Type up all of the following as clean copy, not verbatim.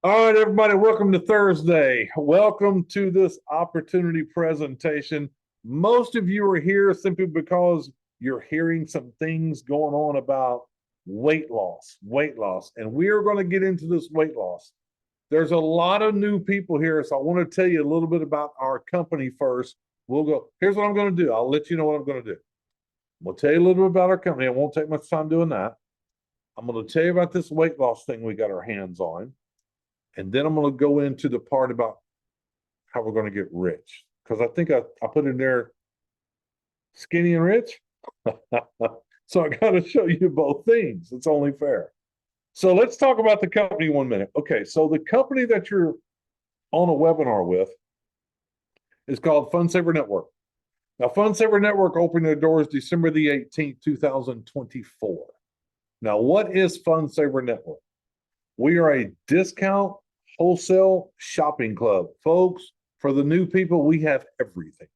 All right, everybody, welcome to Thursday. Welcome to this opportunity presentation. Most of you are here simply because you're hearing some things going on about weight loss, and we are going to get into this weight loss. There's a lot of new people here, so I want to tell you a little bit about our company first. Here's what I'm going to do. I'll let you know what I'm going to do. We'll tell you a little bit about our company. I won't take much time doing that. I'm going to tell you about this weight loss thing we got our hands on. And then I'm going to go into the part about how we're going to get rich. Because I think I put in there skinny and rich. So I got to show you both things. It's only fair. So let's talk about the company 1 minute. Okay, so the company that you're on a webinar with is called FunSaver Network. Now, FunSaver Network opened their doors December the 18th, 2024. Now, what is FunSaver Network? We are a discount wholesale shopping club. Folks, for the new people, we have everything.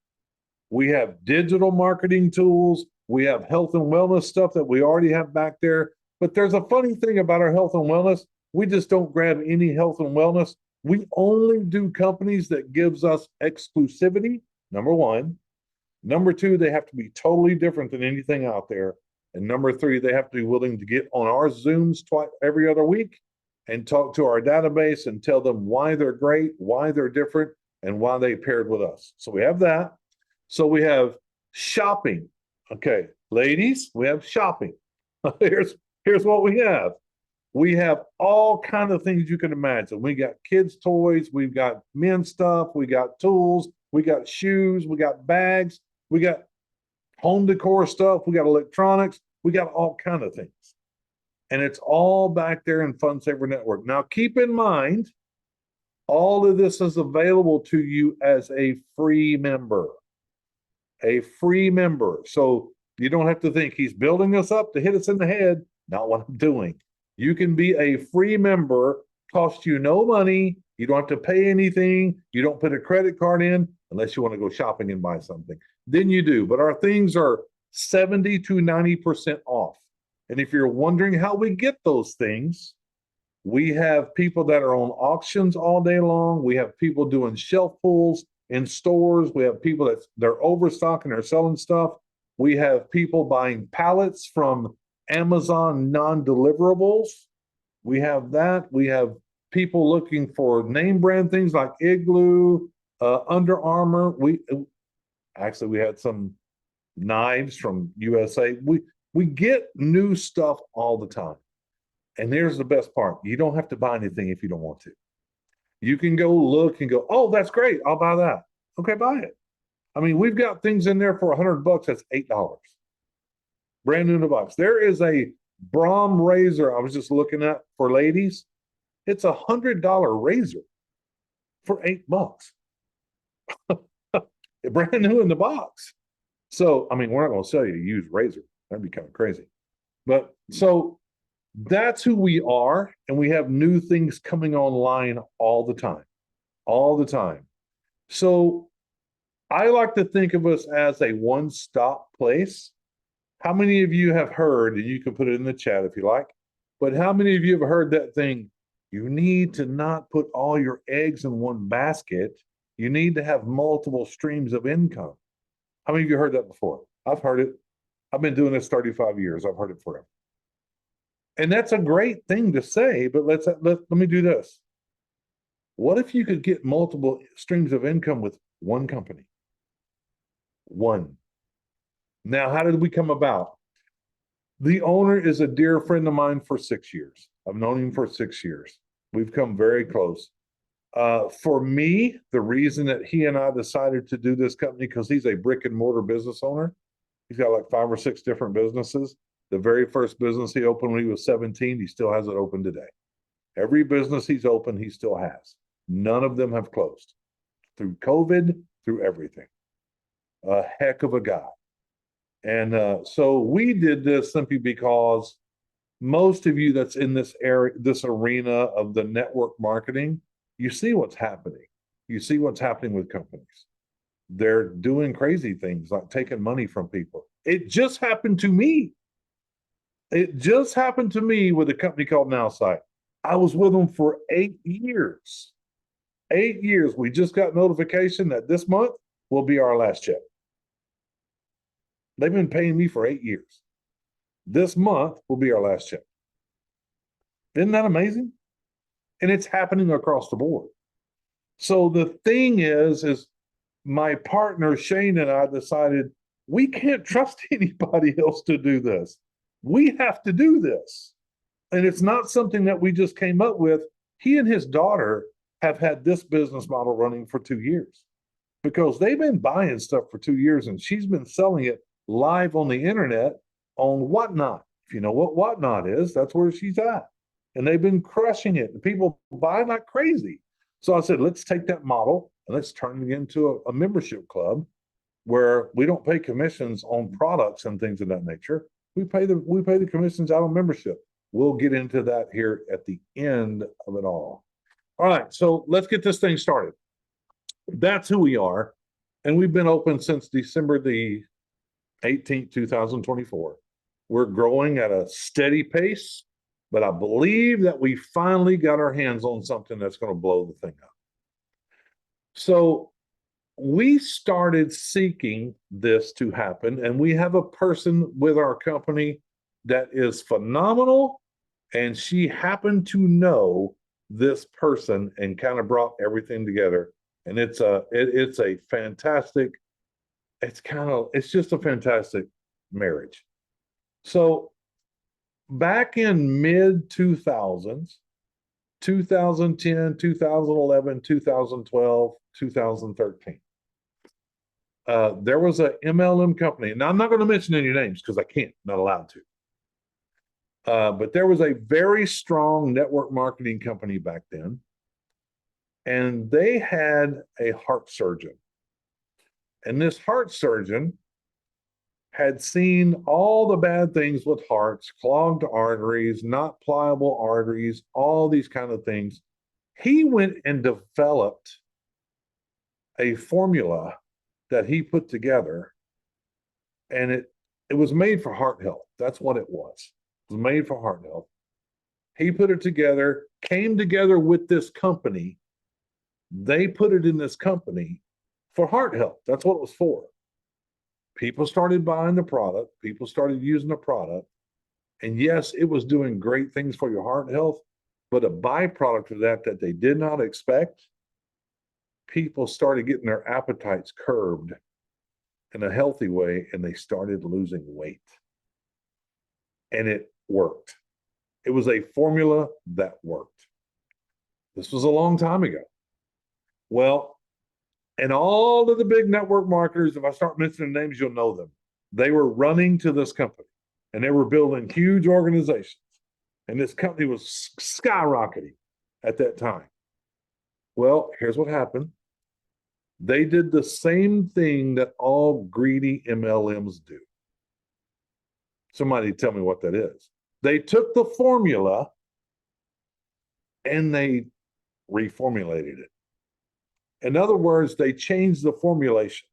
We have digital marketing tools. We have health and wellness stuff that we already have back there. But there's a funny thing about our health and wellness. We just don't grab any health and wellness. We only do companies that gives us exclusivity, number one. Number two, they have to be totally different than anything out there. And number three, they have to be willing to get on our Zooms every other week and talk to our database and tell them why they're great, why they're different, and why they paired with us. So we have that. So we have shopping. Okay, ladies, we have shopping. Here's what we have. We have all kinds of things you can imagine. We got kids' toys, we've got men's stuff, we got tools, we got shoes, we got bags, we got home decor stuff, we got electronics, we got all kinds of things. And it's all back there in FunSaver Network. Now, keep in mind, all of this is available to you as a free member. A free member. So you don't have to think he's building us up to hit us in the head. Not what I'm doing. You can be a free member, cost you no money. You don't have to pay anything. You don't put a credit card in unless you want to go shopping and buy something. Then you do. But our things are 70 to 90% off. And if you're wondering how we get those things, we have people that are on auctions all day long. We have people doing shelf pulls in stores. We have people they're overstocking, they're selling stuff. We have people buying pallets from Amazon non-deliverables. We have that. We have people looking for name brand things like Igloo, Under Armour. We had some knives from USA. We get new stuff all the time. And here's the best part. You don't have to buy anything if you don't want to. You can go look and go, oh, that's great. I'll buy that. Okay, buy it. I mean, we've got things in there for $100. That's $8. Brand new in the box. There is a Brahm razor I was just looking at for ladies. It's $100 razor for $8. Brand new in the box. So, I mean, we're not going to sell you a used razor. That'd be kind of crazy. But so that's who we are. And we have new things coming online all the time. All the time. So I like to think of us as a one-stop place. How many of you have heard, and you can put it in the chat if you like, but how many of you have heard that thing? You need to not put all your eggs in one basket. You need to have multiple streams of income. How many of you heard that before? I've heard it. I've been doing this 35 years. I've heard it forever. And that's a great thing to say, but let me do this. What if you could get multiple streams of income with one company? One. Now, how did we come about? The owner is a dear friend of mine for 6 years. I've known him for 6 years. We've come very close. For me, the reason that he and I decided to do this company, because he's a brick and mortar business owner. He's got like 5 or 6 different businesses. The very first business he opened when he was 17, he still has it open today. Every business he's opened, he still has. None of them have closed. Through COVID, through everything. A heck of a guy. And so we did this simply because most of you that's in this area, this arena of the network marketing, you see what's happening. You see what's happening with companies. They're doing crazy things like taking money from people. It just happened to me. It just happened to me with a company called NowSite. I was with them for 8 years. 8 years. We just got notification that this month will be our last check. They've been paying me for 8 years. This month will be our last check. Isn't that amazing? And it's happening across the board. So the thing is my partner Shane and I decided we can't trust anybody else to do this. We have to do this. And it's not something that we just came up with. He and his daughter have had this business model running for 2 years because they've been buying stuff for 2 years and she's been selling it live on the internet on Whatnot. If you know what Whatnot is, that's where she's at. And they've been crushing it. And people buy like crazy. So I said, let's take that model and let's turn it into a membership club where we don't pay commissions on products and things of that nature. We pay the commissions out on membership. We'll get into that here at the end of it all. All right, so let's get this thing started. That's who we are. And we've been open since December the 18th, 2024. We're growing at a steady pace, but I believe that we finally got our hands on something that's going to blow the thing up. So we started seeking this to happen, and we have a person with our company that is phenomenal, and she happened to know this person and kind of brought everything together. And it's a fantastic, it's just a fantastic marriage. So back in mid 2000s, 2010, 2011, 2012, 2013, there was a MLM company. Now, I'm not going to mention any names because I can't, not allowed to. But there was a very strong network marketing company back then, and they had a heart surgeon. And this heart surgeon had seen all the bad things with hearts, clogged arteries, not pliable arteries, all these kind of things. He went and developed a formula that he put together, and it was made for heart health. That's what it was. It was made for heart health. He put it together, came together with this company. They put it in this company for heart health. That's what it was for. People started buying the product. People started using the product. And yes, it was doing great things for your heart health, but a byproduct of that they did not expect, people started getting their appetites curbed in a healthy way, and they started losing weight. And it worked. It was a formula that worked. This was a long time ago. Well, and all of the big network marketers, if I start mentioning names, you'll know them. They were running to this company, and they were building huge organizations. And this company was skyrocketing at that time. Well, here's what happened. They did the same thing that all greedy MLMs do. Somebody tell me what that is. They took the formula and they reformulated it. In other words, they changed the formulation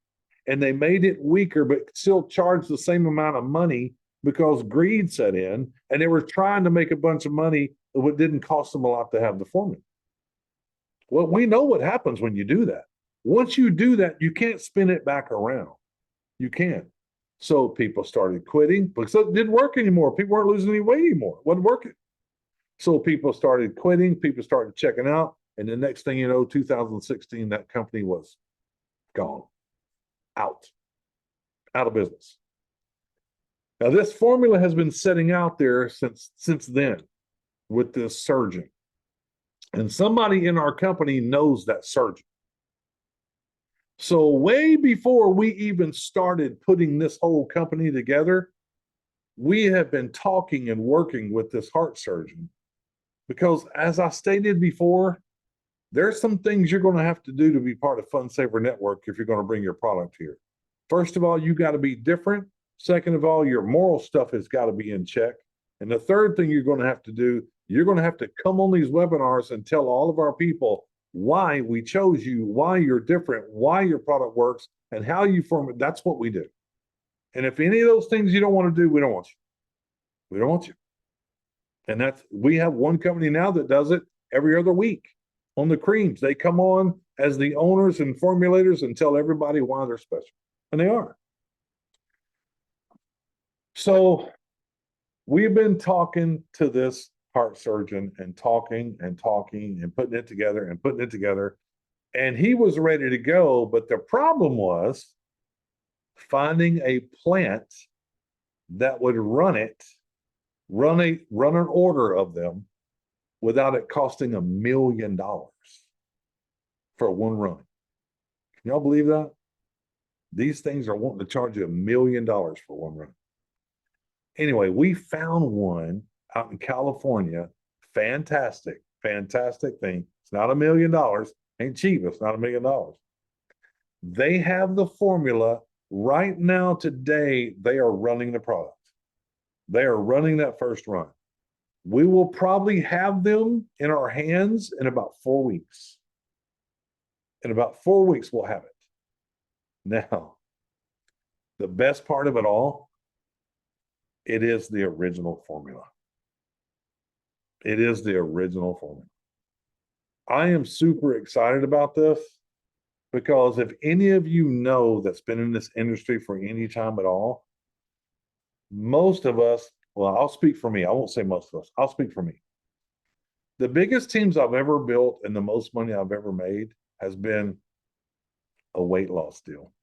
and they made it weaker, but still charged the same amount of money because greed set in, and they were trying to make a bunch of money that didn't cost them a lot to have the formula. Well, we know what happens when you do that. Once you do that, you can't spin it back around. You can't. So people started quitting because it didn't work anymore. People weren't losing any weight anymore. It wasn't working. So people started quitting. People started checking out. And the next thing you know, 2016, that company was gone, out of business. Now, this formula has been sitting out there since then with this surgeon. And somebody in our company knows that surgeon. So way before we even started putting this whole company together, we have been talking and working with this heart surgeon because, as I stated before, there's some things you're going to have to do to be part of Fun Saver Network if you're going to bring your product here. First of all, you got to be different. Second of all, your moral stuff has got to be in check. And the third thing you're going to have to do, you're going to have to come on these webinars and tell all of our people why we chose you, why you're different, why your product works, and how you form it. That's what we do. And if any of those things you don't want to do, we don't want you. We don't want you. And we have one company now that does it every other week on the creams. They come on as the owners and formulators and tell everybody why they're special. And they are. So we've been talking to this heart surgeon and talking and talking and putting it together and putting it together. And he was ready to go. But the problem was finding a plant that would run an order of them without it costing $1 million for one run. Can y'all believe that? These things are wanting to charge you $1 million for one run. Anyway, we found one out in California. Fantastic, fantastic thing. It's not $1 million. Ain't cheap. It's not $1 million. They have the formula right now. Today, they are running the product. They are running that first run. We will probably have them in our hands in about 4 weeks. In about 4 weeks, we'll have it. Now, the best part of it all, it is the original formula. It is the original formula. I am super excited about this because if any of you know that's been in this industry for any time at all, most of us, well, I'll speak for me. I won't say most of us. I'll speak for me. The biggest teams I've ever built and the most money I've ever made has been a weight loss deal.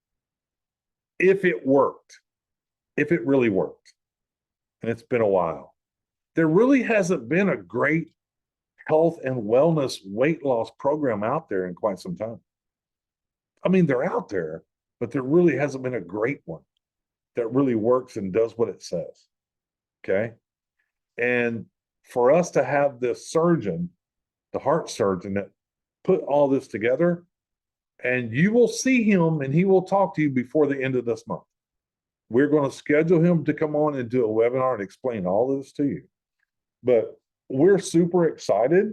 If it worked, if it really worked, and it's been a while, there really hasn't been a great health and wellness weight loss program out there in quite some time. I mean, they're out there, but there really hasn't been a great one that really works and does what it says. Okay. And for us to have this surgeon, the heart surgeon that put all this together, and you will see him and he will talk to you before the end of this month. We're going to schedule him to come on and do a webinar and explain all this to you. But we're super excited.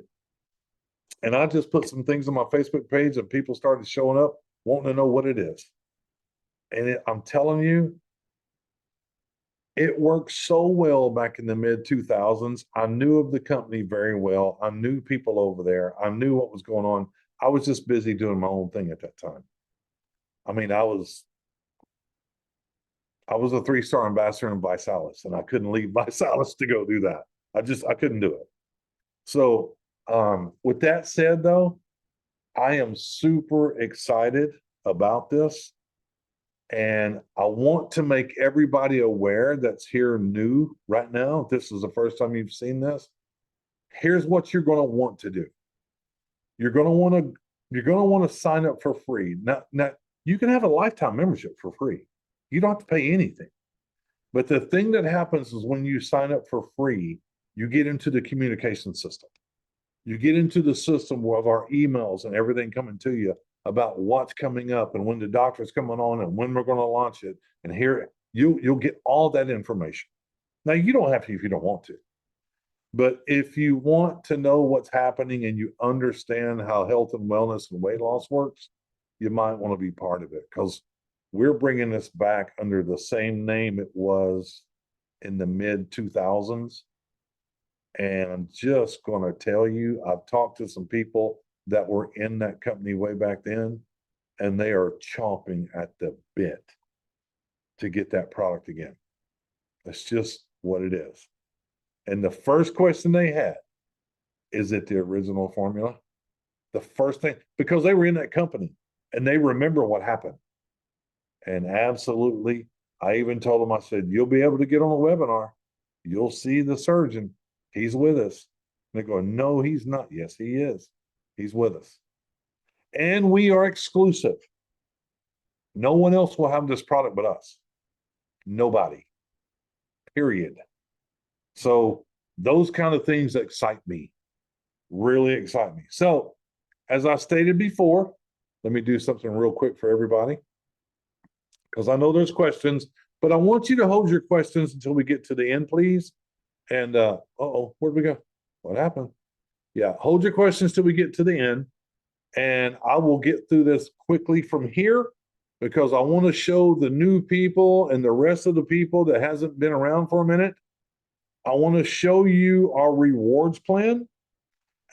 And I just put some things on my Facebook page and people started showing up wanting to know what it is. And I'm telling you, it worked so well back in the mid 2000s. I knew of the company very well. I knew people over there. I knew what was going on. I was just busy doing my own thing at that time. I mean, I was a 3-star ambassador in ViSalus, and I couldn't leave ViSalus to go do that. I couldn't do it. So with that said, though, I am super excited about this. And I want to make everybody aware that's here new right now. If this is the first time you've seen this, here's what you're going to want to do. You're going to want to sign up for free. Now you can have a lifetime membership for free. You don't have to pay anything. But the thing that happens is when you sign up for free, you get into the communication system. You get into the system of our emails and everything coming to you about what's coming up and when the doctor's coming on and when we're going to launch it. And here you'll get all that information. Now, you don't have to if you don't want to. But if you want to know what's happening and you understand how health and wellness and weight loss works, you might want to be part of it because we're bringing this back under the same name it was in the mid 2000s. And I'm just going to tell you, I've talked to some people that were in that company way back then, and they are chomping at the bit to get that product again. That's just what it is. And the first question they had, is it the original formula? The first thing, because they were in that company and they remember what happened. And absolutely, I even told them, I said, you'll be able to get on a webinar. You'll see the surgeon. He's with us. And they go, no, he's not. Yes, he is. He's with us. And we are exclusive. No one else will have this product but us. Nobody. Period. So those kind of things excite me. Really excite me. So as I stated before, let me do something real quick for everybody, because I know there's questions, but I want you to hold your questions until we get to the end, please. And where'd we go? What happened? Yeah, hold your questions till we get to the end. And I will get through this quickly from here because I want to show the new people and the rest of the people that hasn't been around for a minute I want to show you our rewards plan.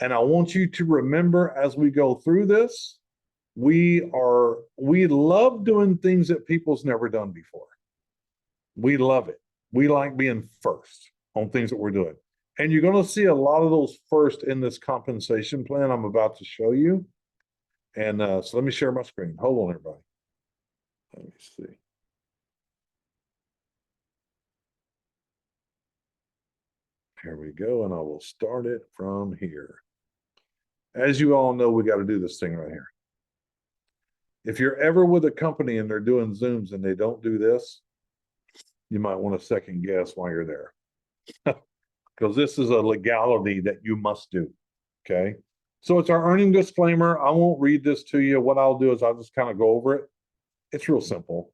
And I want you to remember as we go through this, we love doing things that people's never done before. We love it. We like being first on things that we're doing. And you're going to see a lot of those first in this compensation plan I'm about to show you. And so let me share my screen. Hold on, everybody. Let me see. Here we go. And I will start it from here. As you all know, we got to do this thing right here. If you're ever with a company and they're doing Zooms and they don't do this, you might want to second guess why you're there. Because this is a legality that you must do. Okay. So it's our earning disclaimer. I won't read this to you. What I'll do is I'll just kind of go over it. It's real simple.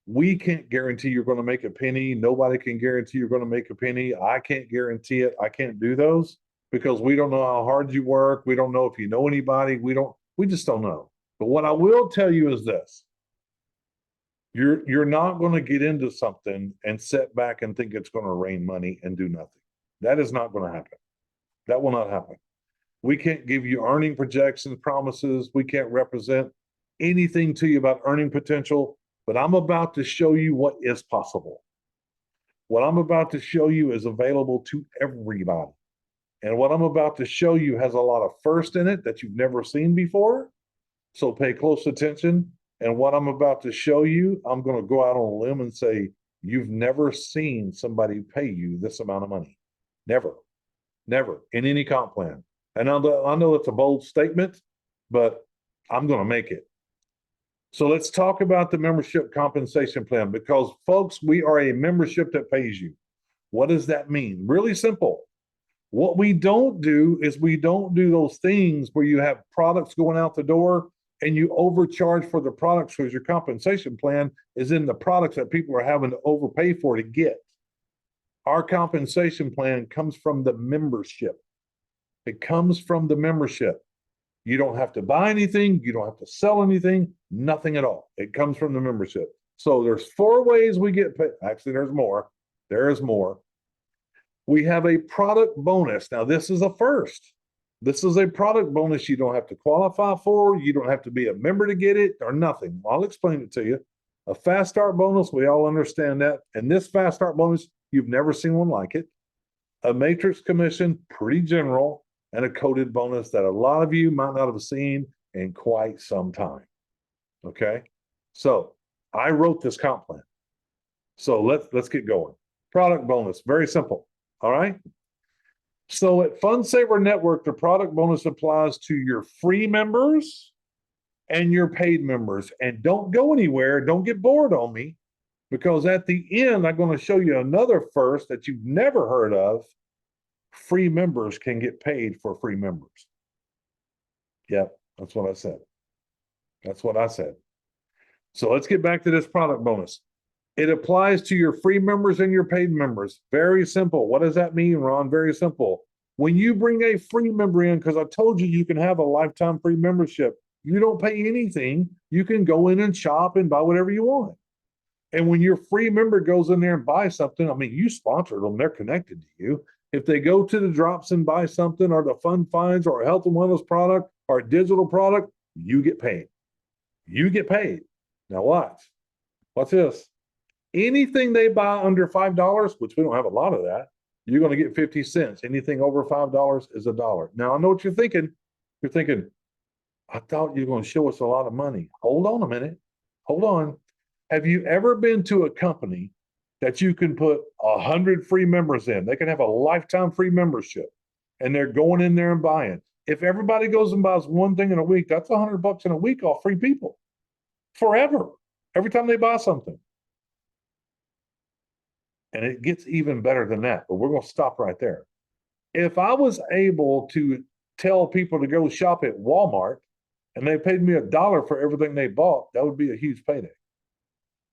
We can't guarantee you're going to make a penny. Nobody can guarantee you're going to make a penny. I can't guarantee it. I can't do those because we don't know how hard you work. We don't know if you know anybody. We just don't know. But what I will tell you is this. You're not going to get into something and sit back and think it's going to rain money and do nothing. That is not going to happen. That will not happen. We can't give you earning projections, promises. We can't represent anything to you about earning potential, but I'm about to show you what is possible. What I'm about to show you is available to everybody. And what I'm about to show you has a lot of first in it that you've never seen before. So pay close attention. And what I'm about to show you, I'm going to go out on a limb and say, you've never seen somebody pay you this amount of money. Never, never in any comp plan. And I know it's a bold statement, but I'm going to make it. So let's talk about the membership compensation plan because, folks, we are a membership that pays you. What does that mean? Really simple. What we don't do is we don't do those things where you have products going out the door and you overcharge for the products because your compensation plan is in the products that people are having to overpay for to get. Our compensation plan comes from the membership. It comes from the membership. You don't have to buy anything. You don't have to sell anything, nothing at all. It comes from the membership. So there's 4 ways we get paid. Actually, there's more. There is more. We have a product bonus. Now, this is a first. This is a product bonus you don't have to qualify for. You don't have to be a member to get it or nothing. I'll explain it to you. A fast start bonus, we all understand that. And this fast start bonus, you've never seen one like it. A matrix commission, pretty general, and a coded bonus that a lot of you might not have seen in quite some time. Okay? So I wrote this comp plan. So let's get going. Product bonus, very simple. All right? So at Fund Saver Network, the product bonus applies to your free members and your paid members. And don't go anywhere. Don't get bored on me because at the end, I'm going to show you another first that you've never heard of. Free members can get paid for free members. Yep, that's what I said. That's what I said. So let's get back to this product bonus. It applies to your free members and your paid members. Very simple. What does that mean, Ron? Very simple. When you bring a free member in, because I told you you can have a lifetime free membership, you don't pay anything. You can go in and shop and buy whatever you want. And when your free member goes in there and buys something, I mean, you sponsored them. They're connected to you. If they go to the drops and buy something or the fund finds or a health and wellness product or a digital product, you get paid. You get paid. Now watch. Watch this. Anything they buy under $5, which we don't have a lot of that, you're going to get 50 cents. Anything over $5 is $1. Now, I know what you're thinking. You're thinking, I thought you were going to show us a lot of money. Hold on a minute. Hold on. Have you ever been to a company that you can put 100 free members in? They can have a lifetime free membership, and they're going in there and buying. If everybody goes and buys one thing in a week, that's $100 in a week off free people forever. Every time they buy something. And it gets even better than that, but we're going to stop right there. If I was able to tell people to go shop at Walmart and they paid me $1 for everything they bought, that would be a huge payday.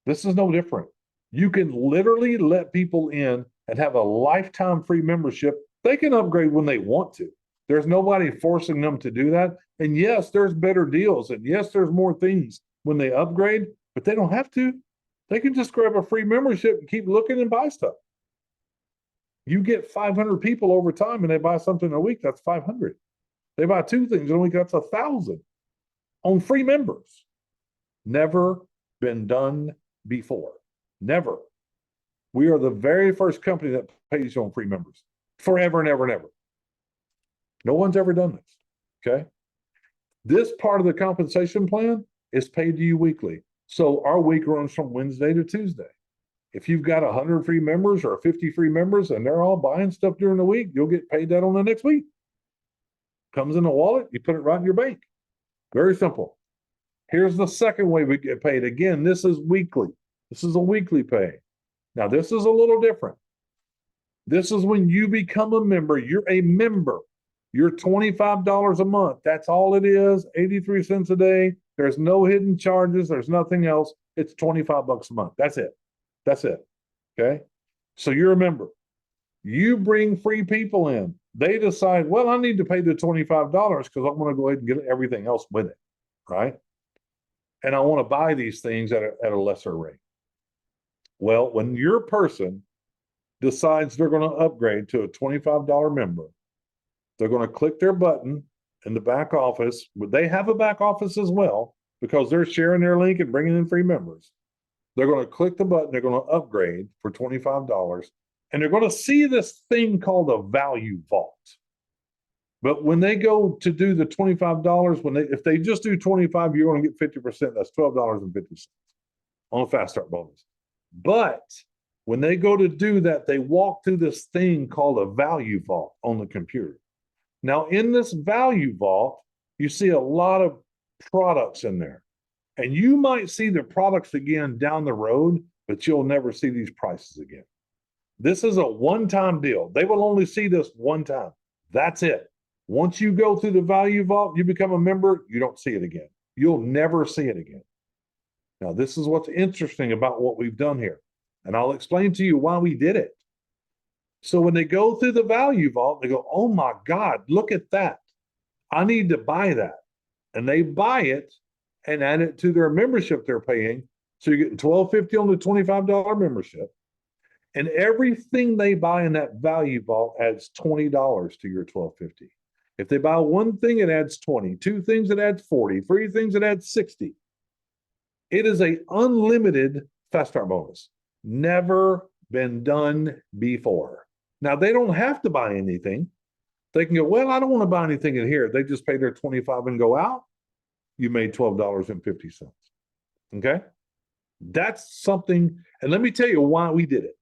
This is no different. You can literally let people in and have a lifetime free membership. They can upgrade when they want to. There's nobody forcing them to do that. And yes, there's better deals. And yes, there's more things when they upgrade, but they don't have to. They can just grab a free membership and keep looking and buy stuff. You get 500 people over time and they buy something a week, that's 500. They buy two things in a week, that's 1,000 on free members. Never been done before. Never. We are the very first company that pays you on free members forever and ever and ever. No one's ever done this. Okay. This part of the compensation plan is paid to you weekly. So our week runs from Wednesday to Tuesday. If you've got 100 free members or 50 free members and they're all buying stuff during the week, you'll get paid that on the next week. Comes in a wallet, you put it right in your bank. Very simple. Here's the second way we get paid. Again, this is weekly. This is a weekly pay. Now, this is a little different. This is when you become a member. You're a member. You're $25 a month. That's all it is, 83 cents a day. There's no hidden charges. There's nothing else. It's 25 bucks a month. That's it. That's it. Okay. So you're a member. You bring free people in. They decide, well, I need to pay the $25 because I want to go ahead and get everything else with it. Right. And I want to buy these things at a lesser rate. Well, when your person decides they're going to upgrade to a $25 member, they're going to click their button in the back office. They have a back office as well because they're sharing their link and bringing in free members. They're going to click the button. They're going to upgrade for $25. And they're going to see this thing called a value vault. But when they go to do the $25, if they just do 25, you're going to get 50%. That's $12.50 on a fast start bonus. But when they go to do that, they walk through this thing called a value vault on the computer. Now, in this value vault, you see a lot of products in there. And you might see the products again down the road, but you'll never see these prices again. This is a one-time deal. They will only see this one time. That's it. Once you go through the value vault, you become a member, you don't see it again. You'll never see it again. Now, this is what's interesting about what we've done here. And I'll explain to you why we did it. So when they go through the value vault, they go, oh my God, look at that. I need to buy that. And they buy it and add it to their membership they're paying. So you're getting $12.50 on the $25 membership. And everything they buy in that value vault adds $20 to your $12.50. If they buy one thing, it adds 20. Two things, it adds 40. Three things, it adds 60. It is an unlimited fast start bonus. Never been done before. Now, they don't have to buy anything. They can go, well, I don't want to buy anything in here. They just pay their 25 and go out. You made $12.50. Okay? That's something. And let me tell you why we did it.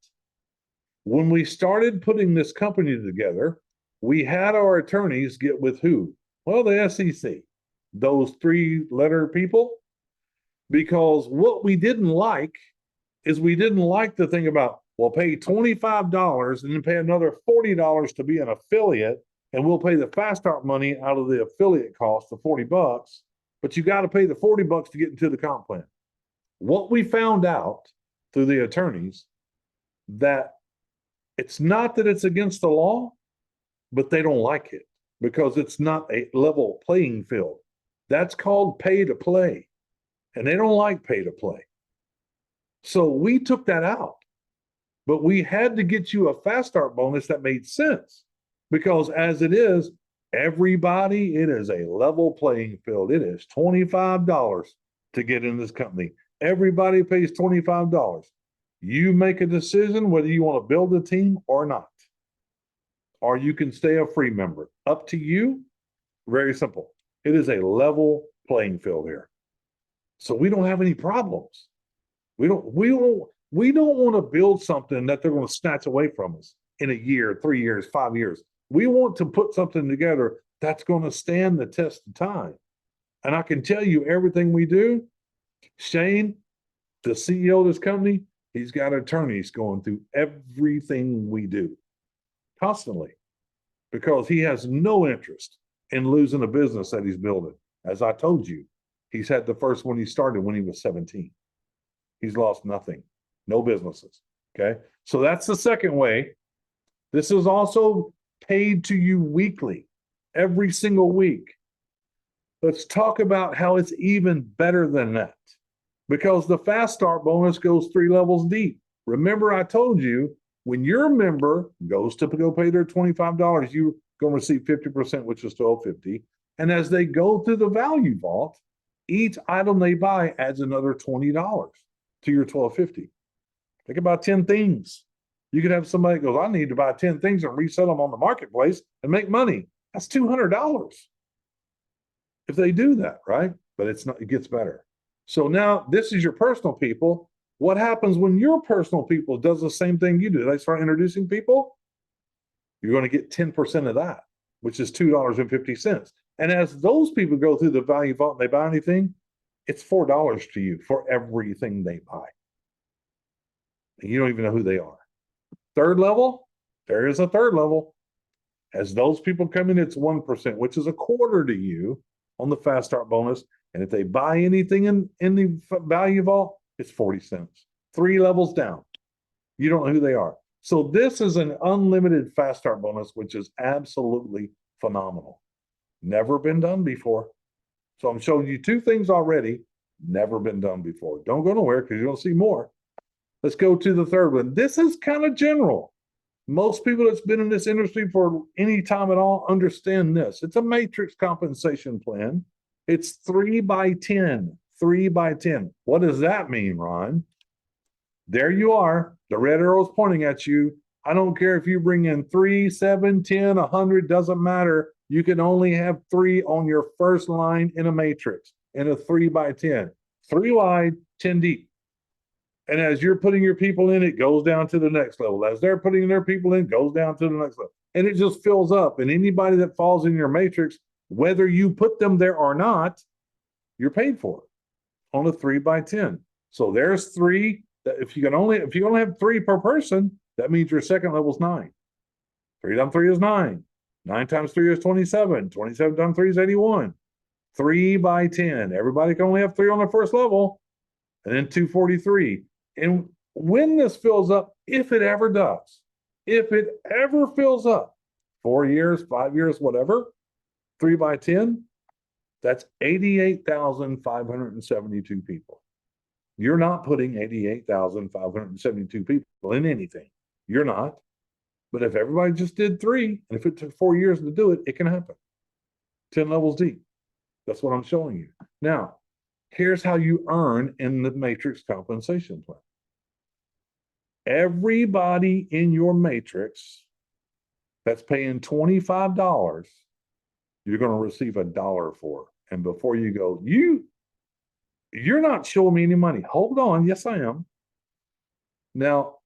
When we started putting this company together, we had our attorneys get with who? Well, the SEC, those three-letter people, because what we didn't like is we didn't like the thing about, well, pay $25 and then pay another $40 to be an affiliate, and we'll pay the fast start money out of the affiliate cost, the $40, but you got to pay the $40 to get into the comp plan. What we found out through the attorneys, that it's not that it's against the law, but they don't like it because it's not a level playing field. That's called pay to play. And they don't like pay to play. So we took that out. But we had to get you a fast start bonus that made sense. Because as it is, everybody, it is a level playing field. It is $25 to get in this company. Everybody pays $25. You make a decision whether you want to build a team or not. Or you can stay a free member. Up to you. Very simple. It is a level playing field here. So we don't have any problems. We don't want to build something that they're going to snatch away from us in a year, 3 years, 5 years. We want to put something together that's going to stand the test of time. And I can tell you everything we do, Shane, the CEO of this company, he's got attorneys going through everything we do constantly because he has no interest in losing a business that he's building. As I told you, he's had the first one he started when he was 17. He's lost nothing, no businesses. Okay. So that's the second way. This is also paid to you weekly, every single week. Let's talk about how it's even better than that, because the fast start bonus goes 3 levels deep. Remember, I told you When your member goes to go pay their $25, you're going to receive 50%, which is $12.50. And as they go through the value vault, each item they buy adds another $20 to your $12.50. Think about 10 things. You could have somebody that goes, I need to buy 10 things and resell them on the marketplace and make money. That's $200 if they do that, right? But it's not, it gets better. So now this is your personal people. What happens when your personal people does the same thing you do? They start introducing people, you're going to get 10% of that, which is $2.50. And as those people go through the value vault and they buy anything, it's $4 to you for everything they buy. And you don't even know who they are. Third level, there is a third level. As those people come in, it's 1%, which is a quarter to you on the fast start bonus. And if they buy anything in the value vault, it's 40 cents. 3 levels down. You don't know who they are. So this is an unlimited fast start bonus, which is absolutely phenomenal. Never been done before. So I'm showing you 2 things already, never been done before. Don't go nowhere because you're going to see more. Let's go to the third one. This is kind of general. Most people that's been in this industry for any time at all understand this. It's a matrix compensation plan. It's 3 by 10. 3 by 10. What does that mean, Ron? There you are. The red arrow is pointing at you. I don't care if you bring in 3, 7, 10, 100, doesn't matter. You can only have 3 on your first line in a matrix, in a 3 by 10. 3 wide, 10 deep. And as you're putting your people in, it goes down to the next level. As they're putting their people in, it goes down to the next level. And it just fills up. And anybody that falls in your matrix, whether you put them there or not, you're paid for it on a 3 by 10. So there's 3. If you only have 3 per person, that means your second level is 9. 3 times 3 is 9. 9 times 3 is 27. 27 times 3 is 81. 3 by 10. Everybody can only have 3 on their first level, and then 243. And when this fills up, if it ever does, if it ever fills up, 4 years, 5 years, whatever, 3 by 10, that's 88,572 people. You're not putting 88,572 people in anything. You're not. But if everybody just did 3, and if it took 4 years to do it, it can happen. 10 levels deep. That's what I'm showing you. Now, here's how you earn in the matrix compensation plan. Everybody in your matrix that's paying $25, you're going to receive $1 for. And before you go, you're not showing me any money. Hold on. Yes, I am. Now,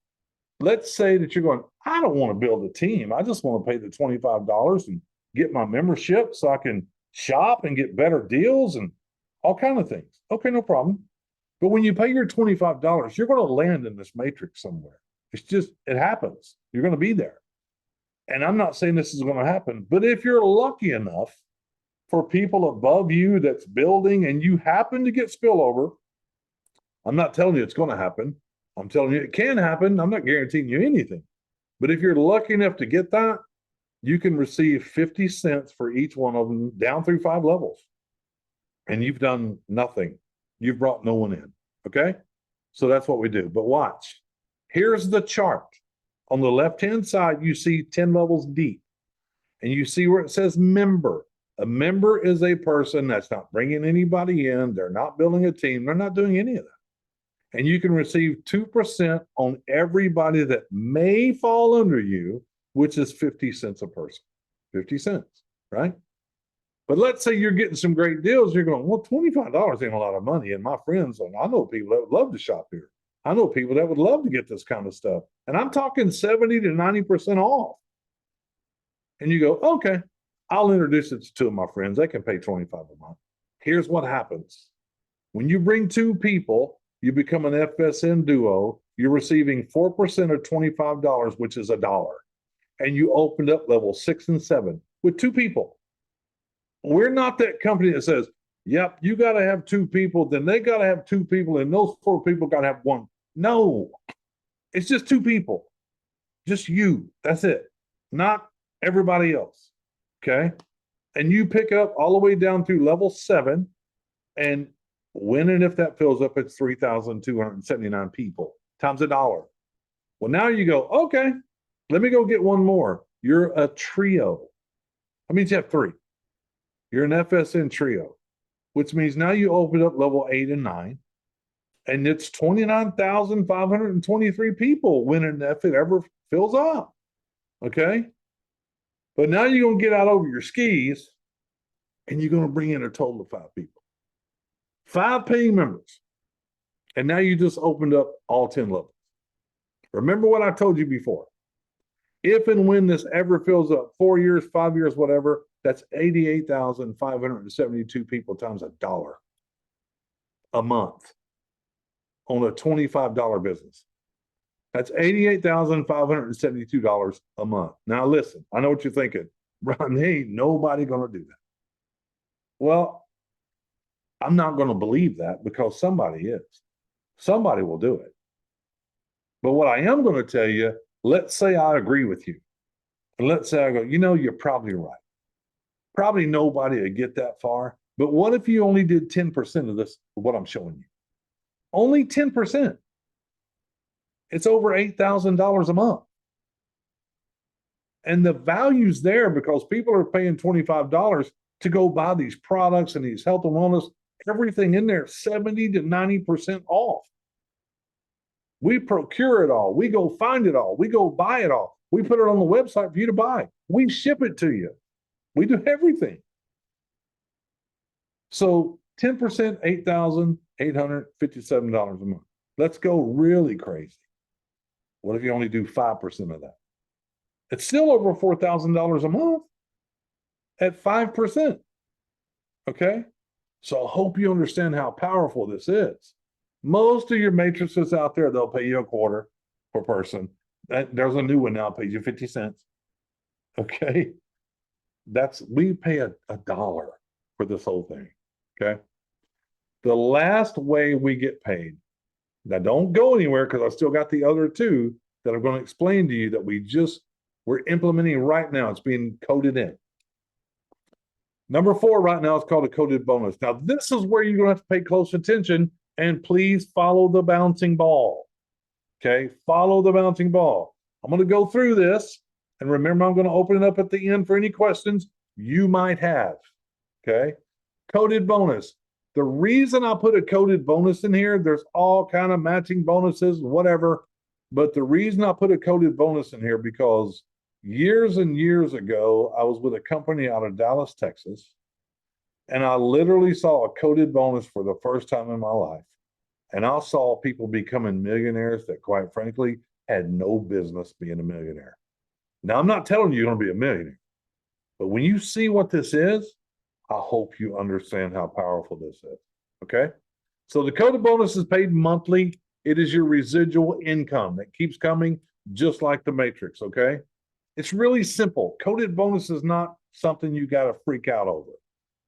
let's say that you're going, I don't want to build a team. I just want to pay the $25 and get my membership so I can shop and get better deals and all kinds of things. Okay, no problem. But when you pay your $25, you're going to land in this matrix somewhere. It's just, it happens. You're going to be there. And I'm not saying this is going to happen, but if you're lucky enough for people above you that's building and you happen to get spillover, I'm not telling you it's going to happen. I'm telling you it can happen. I'm not guaranteeing you anything. But if you're lucky enough to get that, you can receive 50 cents for each one of them down through 5 levels. And you've done nothing. You've brought no one in. Okay? So that's what we do. But watch. Here's the chart. On the left-hand side, you see 10 levels deep. And you see where it says member. A member is a person that's not bringing anybody in. They're not building a team. They're not doing any of that. And you can receive 2% on everybody that may fall under you, which is 50 cents a person. 50 cents, right? But let's say you're getting some great deals. You're going, well, $25 ain't a lot of money. And my friends, I know people that would love to shop here. I know people that would love to get this kind of stuff. And I'm talking 70 to 90% off. And you go, okay, I'll introduce it to 2 of my friends. They can pay $25 a month. Here's what happens. When you bring 2 people, you become an FSN duo. You're receiving 4% of $25, which is $1. And you opened up level 6 and 7 with 2 people. We're not that company that says, yep, you got to have 2 people, then they got to have 2 people, and those 4 people got to have 1. No, it's just 2 people. Just you. That's it. Not everybody else. Okay? And you pick up all the way down through level 7, and when and if that fills up, it's 3,279 people times $1. Well, now you go, okay, let me go get one more. You're a trio. That means you have three. You're an FSN trio, which means now you open up level 8 and 9, and it's 29,523 people winning if it ever fills up. Okay. But now you're going to get out over your skis and you're going to bring in a total of 5 people, 5 paying members. And now you just opened up all 10 levels. Remember what I told you before. If and when this ever fills up, 4 years, 5 years, whatever, that's 88,572 people times $1 a month on a $25 business. That's $88,572 a month. Now listen, I know what you're thinking. Ron, ain't nobody going to do that. Well, I'm not going to believe that because somebody is. Somebody will do it. But what I am going to tell you, let's say I agree with you. And let's say I go, you're probably right. Probably nobody would get that far. But what if you only did 10% of this, what I'm showing you? Only 10%. It's over $8,000 a month. And the value's there because people are paying $25 to go buy these products and these health and wellness, everything in there, 70 to 90% off. We procure it all. We go find it all. We go buy it all. We put it on the website for you to buy. We ship it to you. We do everything. So 10%, $8,857 a month. Let's go really crazy. What if you only do 5% of that? It's still over $4,000 a month at 5%. Okay? So I hope you understand how powerful this is. Most of your matrices out there, they'll pay you $0.25 per person. There's a new one now, pays you 50 cents. Okay? We pay a $1 for this whole thing. Okay? The last way we get paid, now don't go anywhere because I still got the other two that I'm going to explain to you that we're implementing right now. It's being coded in. Number 4 right now is called a coded bonus. Now, this is where you're going to have to pay close attention and please follow the bouncing ball. Okay? Follow the bouncing ball. I'm going to go through this. And remember, I'm going to open it up at the end for any questions you might have. Okay? Coded bonus. The reason I put a coded bonus in here, there's all kind of matching bonuses, whatever. But the reason I put a coded bonus in here because years and years ago, I was with a company out of Dallas, Texas, and I literally saw a coded bonus for the first time in my life. And I saw people becoming millionaires that, quite frankly, had no business being a millionaire. Now, I'm not telling you you're going to be a millionaire, but when you see what this is, I hope you understand how powerful this is. Okay? So the coded bonus is paid monthly. It is your residual income that keeps coming just like the matrix. Okay? It's really simple. Coded bonus is not something you got to freak out over.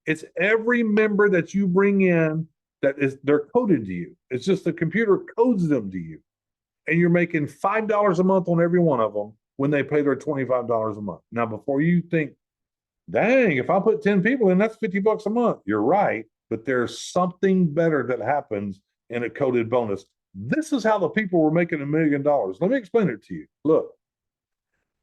It's every member that you bring in they're coded to you. It's just the computer codes them to you. And you're making $5 a month on every one of them when they pay their $25 a month. Now, before you think, dang, if I put 10 people in, that's $50 a month. You're right, but there's something better that happens in a coded bonus. This is how the people were making $1 million. Let me explain it to you. Look,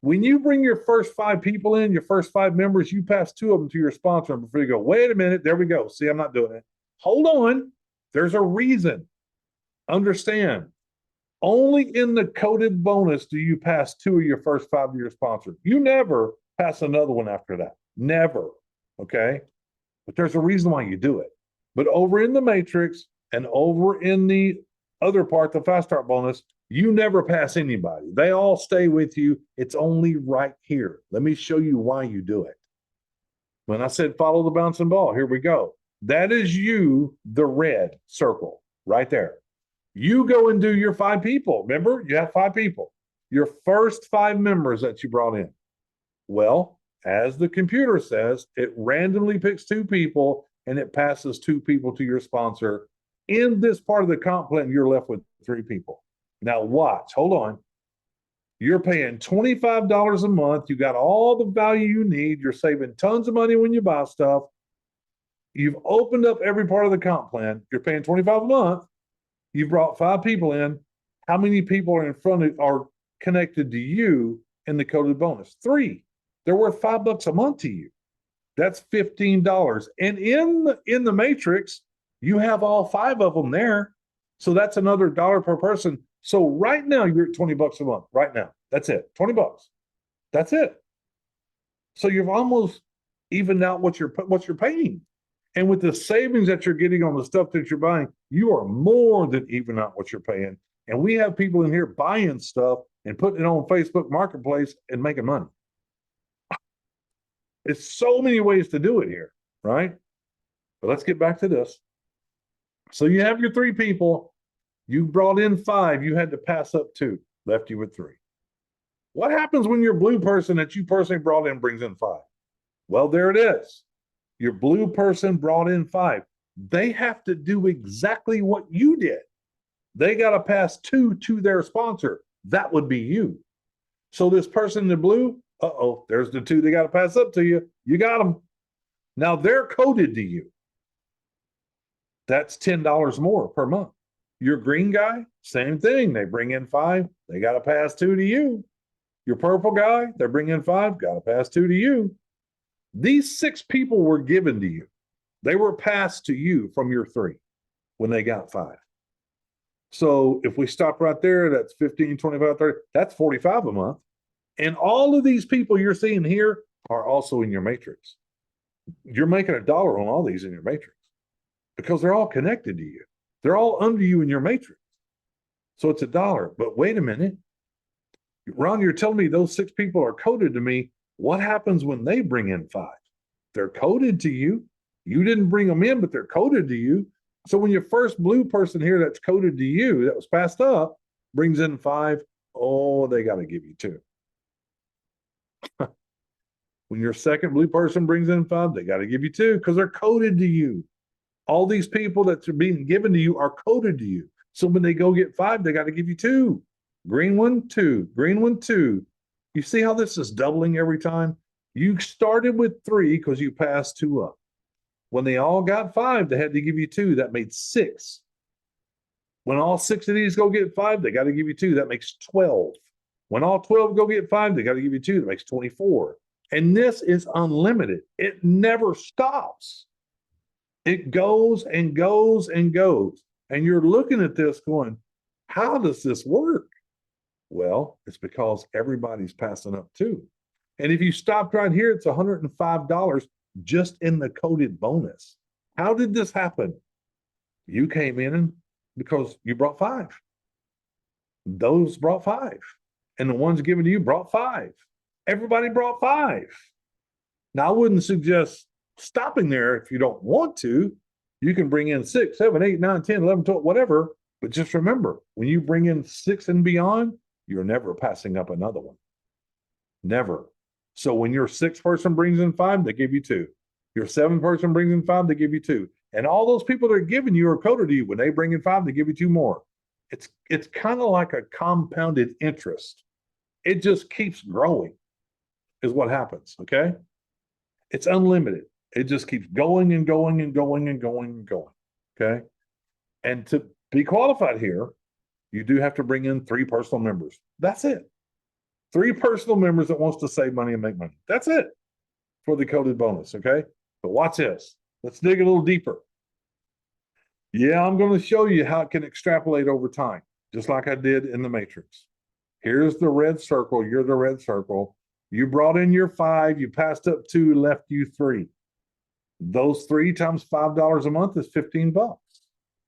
when you bring your first 5 people in, your first 5 members, you pass 2 of them to your sponsor before you go, wait a minute, there we go. See, I'm not doing it. Hold on. There's a reason. Understand. Only in the coded bonus do you pass 2 of your first 5 to your sponsor. You never pass another one after that. Never. Okay? But there's a reason why you do it. But over in the matrix and over in the other part, the fast start bonus, you never pass anybody. They all stay with you. It's only right here. Let me show you why you do it. When I said follow the bouncing ball, here we go. That is you, the red circle, right there. You go and do your 5 people. Remember, you have 5 people. Your first 5 members that you brought in. Well, as the computer says, it randomly picks 2 people and it passes 2 people to your sponsor. In this part of the comp plan, you're left with 3 people. Now watch, hold on. You're paying $25 a month. You got all the value you need. You're saving tons of money when you buy stuff. You've opened up every part of the comp plan. You're paying $25 a month. You've brought 5 people in. How many people are in front of, are connected to you in the coded bonus. 3, they're worth $5 a month to you. That's $15. And in the matrix, you have all 5 of them there. So that's another $1 per person. So right now you're at $20 a month. Right now. That's it. $20. That's it. So you've almost evened out what you're paying. And with the savings that you're getting on the stuff that you're buying, you are more than even out what you're paying. And we have people in here buying stuff and putting it on Facebook Marketplace and making money. It's so many ways to do it here, right? But let's get back to this. So you have your 3 people. You brought in 5. You had to pass up 2. Left you with 3. What happens when your blue person that you personally brought in brings in 5? Well, there it is. Your blue person brought in 5. They have to do exactly what you did. They got to pass 2 to their sponsor. That would be you. So this person in the blue, there's the 2 they got to pass up to you. You got them. Now they're coded to you. That's $10 more per month. Your green guy, same thing. They bring in 5. They got to pass 2 to you. Your purple guy, they're bringing 5. Got to pass 2 to you. These 6 people were given to you. They were passed to you from your 3 when they got 5. So if we stop right there, that's 15, 25, 30, that's 45 a month. And all of these people you're seeing here are also in your matrix. You're making $1 on all these in your matrix because they're all connected to you. They're all under you in your matrix. So it's $1. But wait a minute. Ron, you're telling me those 6 people are coded to me. What happens when they bring in 5? They're coded to you. You didn't bring them in, but they're coded to you. So when your first blue person here that's coded to you, that was passed up, brings in 5, they got to give you 2. When your second blue person brings in 5, they got to give you 2 because they're coded to you. All these people that are being given to you are coded to you. So when they go get 5, they got to give you 2. Green one, 2. Green one, 2. You see how this is doubling every time? You started with 3 because you passed 2 up. When they all got 5, they had to give you 2. That made 6. When all 6 of these go get 5, they got to give you 2. That makes 12. When all 12 go get 5, they got to give you 2. That makes 24. And this is unlimited. It never stops. It goes and goes and goes. And you're looking at this going, how does this work? Well, it's because everybody's passing up 2. And if you stopped right here, it's $105 just in the coded bonus. How did this happen? You came in because you brought 5. Those brought 5. And the ones given to you brought 5. Everybody brought 5. Now, I wouldn't suggest stopping there if you don't want to. You can bring in 6, 7, 8, 9, 10, 11, 12, whatever. But just remember, when you bring in 6 and beyond, you're never passing up another one. Never. So when your 6th person brings in 5, they give you 2. Your 7th person brings in 5, they give you 2. And all those people that are giving you are coded to you. When they bring in 5, they give you 2 more. It's kind of like a compounded interest. It just keeps growing is what happens, okay? It's unlimited. It just keeps going and going and going and going and going, okay? And to be qualified here, you do have to bring in 3 personal members. That's it. 3 personal members that wants to save money and make money. That's it for the coded bonus, okay? But watch this. Let's dig a little deeper. Yeah, I'm going to show you how it can extrapolate over time, just like I did in the matrix. Here's the red circle. You're the red circle. You brought in your 5. You passed up 2, left you 3. Those 3 times $5 a month is $15.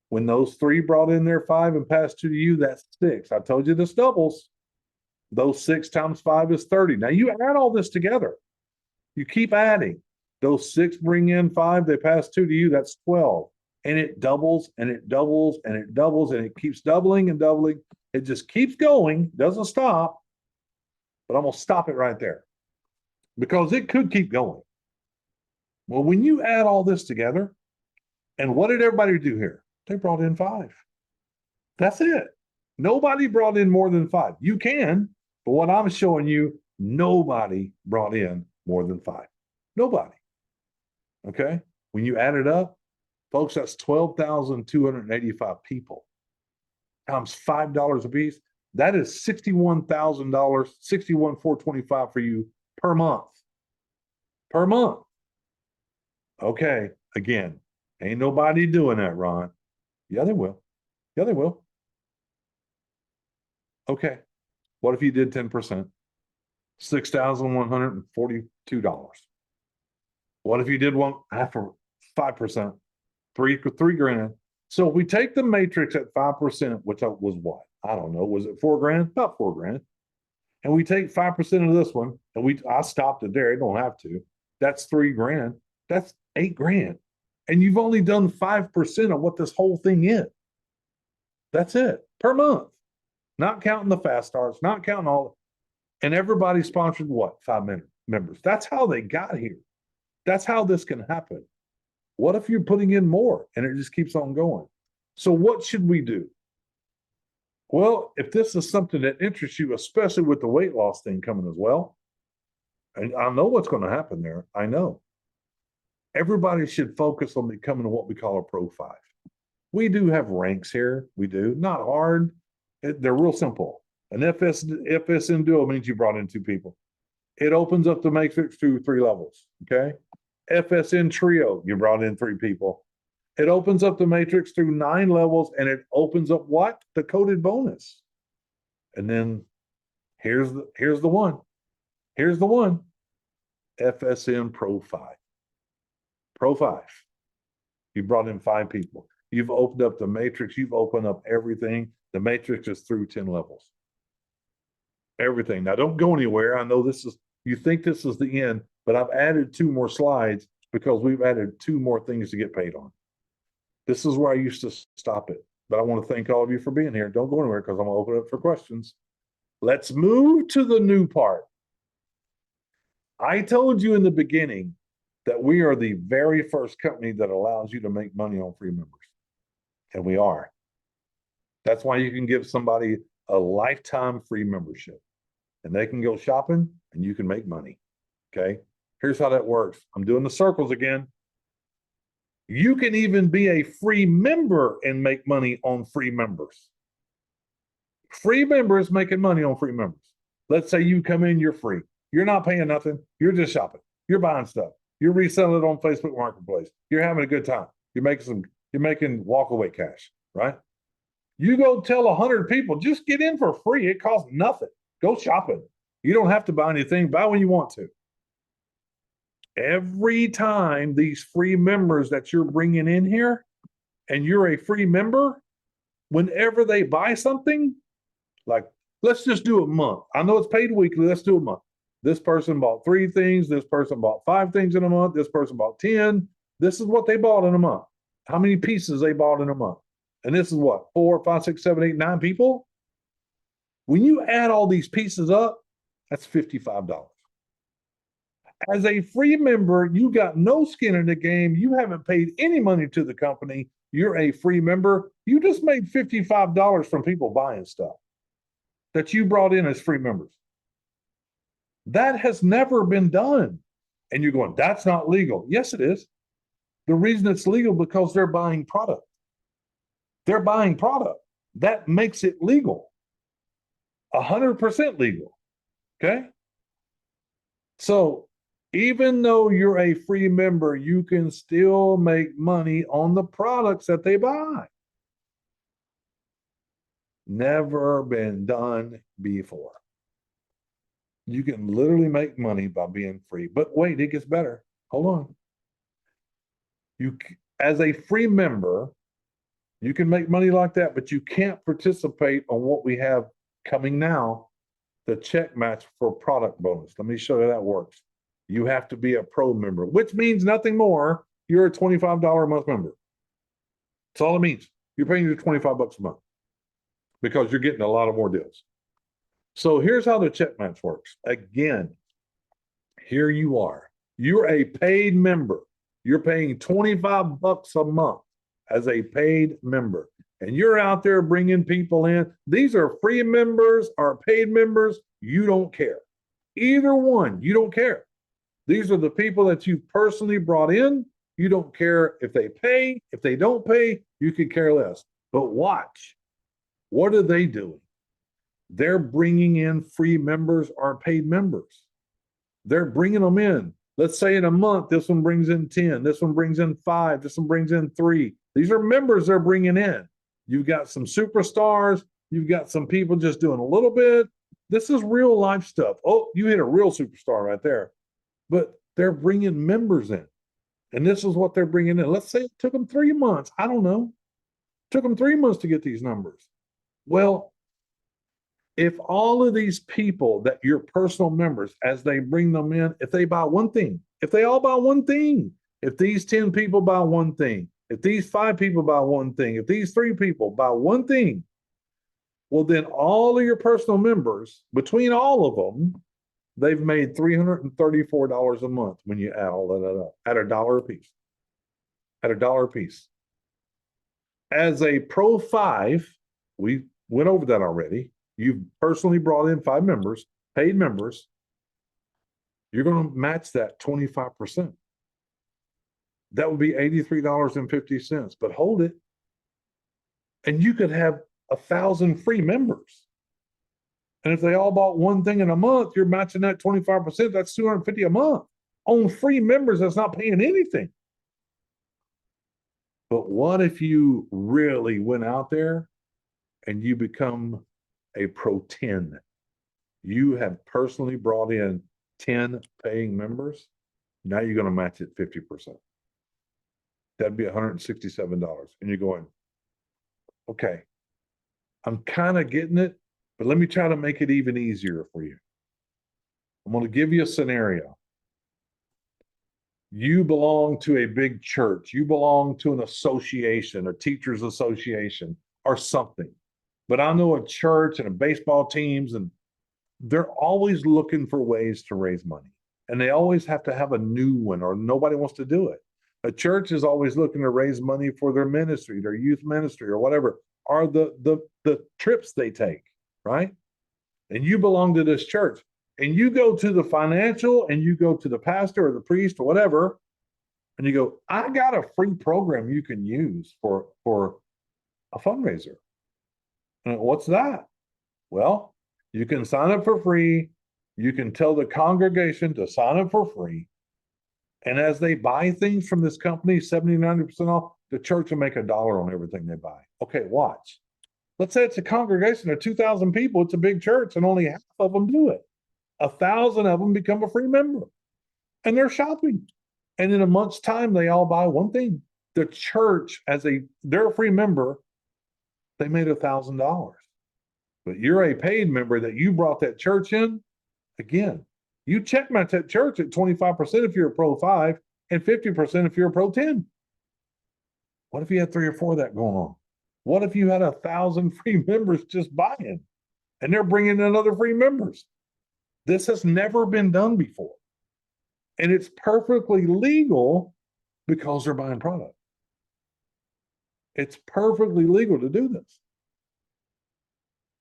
When those 3 brought in their 5 and passed 2 to you, that's 6. I told you this doubles. Those 6 times 5 is 30. Now you add all this together. You keep adding. Those 6 bring in 5, they pass 2 to you, that's 12. And it doubles and it doubles and it doubles and it keeps doubling and doubling. It just keeps going, doesn't stop. But I'm going to stop it right there because it could keep going. Well, when you add all this together, and what did everybody do here? They brought in 5. That's it. Nobody brought in more than 5. You can, but what I'm showing you, nobody brought in more than 5. Nobody. Okay? When you add it up, folks, that's 12,285 people times $5 a piece. That is $61,000, $61,425 for you per month. Per month. Okay, again, ain't nobody doing that, Ron. Yeah, they will. Yeah, they will. Okay, what if you did 10%? $6,142. What if you did one half of 5%? Three grand. So if we take the matrix at 5%, which was what? I don't know. Was it 4 grand? About 4 grand. And we take 5% of this one, and I stopped it there. You don't have to. That's 3 grand. That's 8 grand. And you've only done 5% of what this whole thing is. That's it per month. Not counting the fast starts, not counting all. And everybody sponsored what? 5 members. That's how they got here. That's how this can happen. What if you're putting in more and it just keeps on going? So what should we do? Well, if this is something that interests you, especially with the weight loss thing coming as well, and I know what's going to happen there. I know. Everybody should focus on becoming what we call a Pro 5. We do have ranks here. We do. Not hard. They're real simple. An FSN duo means you brought in 2 people. It opens up the matrix to 3 levels. Okay. FSN trio, you brought in 3 people. It opens up the matrix through 9 levels, and it opens up what? The coded bonus. And then here's the one. Here's the one. FSN Pro 5. Pro 5. You brought in 5 people. You've opened up the matrix. You've opened up everything. The matrix is through 10 levels. Everything. Now, don't go anywhere. I know you think this is the end, but I've added 2 more slides because we've added 2 more things to get paid on. This is where I used to stop it. But I want to thank all of you for being here. Don't go anywhere because I'm going to open it up for questions. Let's move to the new part. I told you in the beginning that we are the very first company that allows you to make money on free members. And we are. That's why you can give somebody a lifetime free membership. And they can go shopping and you can make money. Okay? Here's how that works. I'm doing the circles again. You can even be a free member and make money on free members. Free members making money on free members. Let's say you come in, you're free. You're not paying nothing. You're just shopping. You're buying stuff. You're reselling it on Facebook Marketplace. You're having a good time. You're making walk-away cash, right? You go tell 100 people, just get in for free. It costs nothing. Go shopping. You don't have to buy anything. Buy when you want to. Every time these free members that you're bringing in here, and you're a free member, whenever they buy something, like let's just do a month. I know it's paid weekly. Let's do a month. This person bought 3 things. This person bought 5 things in a month. This person bought 10. This is what they bought in a month. How many pieces they bought in a month. And this is what, 4, 5, 6, 7, 8, 9 people? When you add all these pieces up, that's $55. As a free member, you got no skin in the game. You haven't paid any money to the company. You're a free member. You just made $55 from people buying stuff that you brought in as free members. That has never been done. And you're going, that's not legal. Yes, it is. The reason it's legal because they're buying product. They're buying product. That makes it legal. 100% legal. Okay? So even though you're a free member, you can still make money on the products that they buy. Never been done before. You can literally make money by being free. But wait, it gets better. Hold on. As a free member, you can make money like that, but you can't participate on what we have coming now, the check match for product bonus. Let me show you how that works. You have to be a pro member, which means nothing more. You're a $25 a month member. That's all it means. You're paying your $25 a month because you're getting a lot of more deals. So here's how the check match works. Again, here you are. You're a paid member. You're paying $25 a month as a paid member. And you're out there bringing people in. These are free members or paid members. You don't care. Either one, you don't care. These are the people that you personally brought in. You don't care if they pay. If they don't pay, you could care less. But watch. What are they doing? They're bringing in free members or paid members. They're bringing them in. Let's say in a month, this one brings in 10, this one brings in 5, this one brings in 3. These are members they're bringing in. You've got some superstars, you've got some people just doing a little bit. This is real life stuff. Oh, you hit a real superstar right there. But they're bringing members in. And this is what they're bringing in. Let's say it took them 3 months. I don't know. It took them 3 months to get these numbers. Well, if all of these people that your personal members, as they bring them in, if they buy one thing, if they all buy one thing, if these 10 people buy one thing, if these 5 people buy one thing, if these 3 people buy one thing, well, then all of your personal members, between all of them, they've made $334 a month when you add all that up at $1 a piece. At $1 a piece. As a Pro 5, we went over that already. You've personally brought in 5 members, paid members. You're going to match that 25%. That would be $83.50. But hold it. And you could have 1,000 free members. And if they all bought one thing in a month, you're matching that 25%. That's $250 a month on free members that's not paying anything. But what if you really went out there and you become a Pro 10? You have personally brought in 10 paying members. Now you're going to match it 50%. That'd be $167. And you're going, okay, I'm kind of getting it, but let me try to make it even easier for you. I'm going to give you a scenario. You belong to a big church. You belong to an association, a teachers association, or something. But I know a church and a baseball teams, and they're always looking for ways to raise money. And they always have to have a new one, or nobody wants to do it. A church is always looking to raise money for their ministry, their youth ministry, or whatever, or the trips they take, right? And you belong to this church. And you go to the financial, and you go to the pastor or the priest or whatever, and you go, I got a free program you can use for a fundraiser. And what's that? Well, you can sign up for free. You can tell the congregation to sign up for free. And as they buy things from this company, 70, 90% off, the church will make $1 on everything they buy. Okay, watch. Let's say it's a congregation of 2,000 people. It's a big church, and only half of them do it. 1,000 of them become a free member, and they're shopping. And in a month's time, they all buy one thing. The church, they're a free member, they made $1,000. But you're a paid member that you brought that church in. Again, you checkmatch that church at 25% if you're a Pro 5 and 50% if you're a Pro 10. What if you had 3 or 4 of that going on? What if you had 1,000 free members just buying, and they're bringing in other free members? This has never been done before. And it's perfectly legal because they're buying product. It's perfectly legal to do this.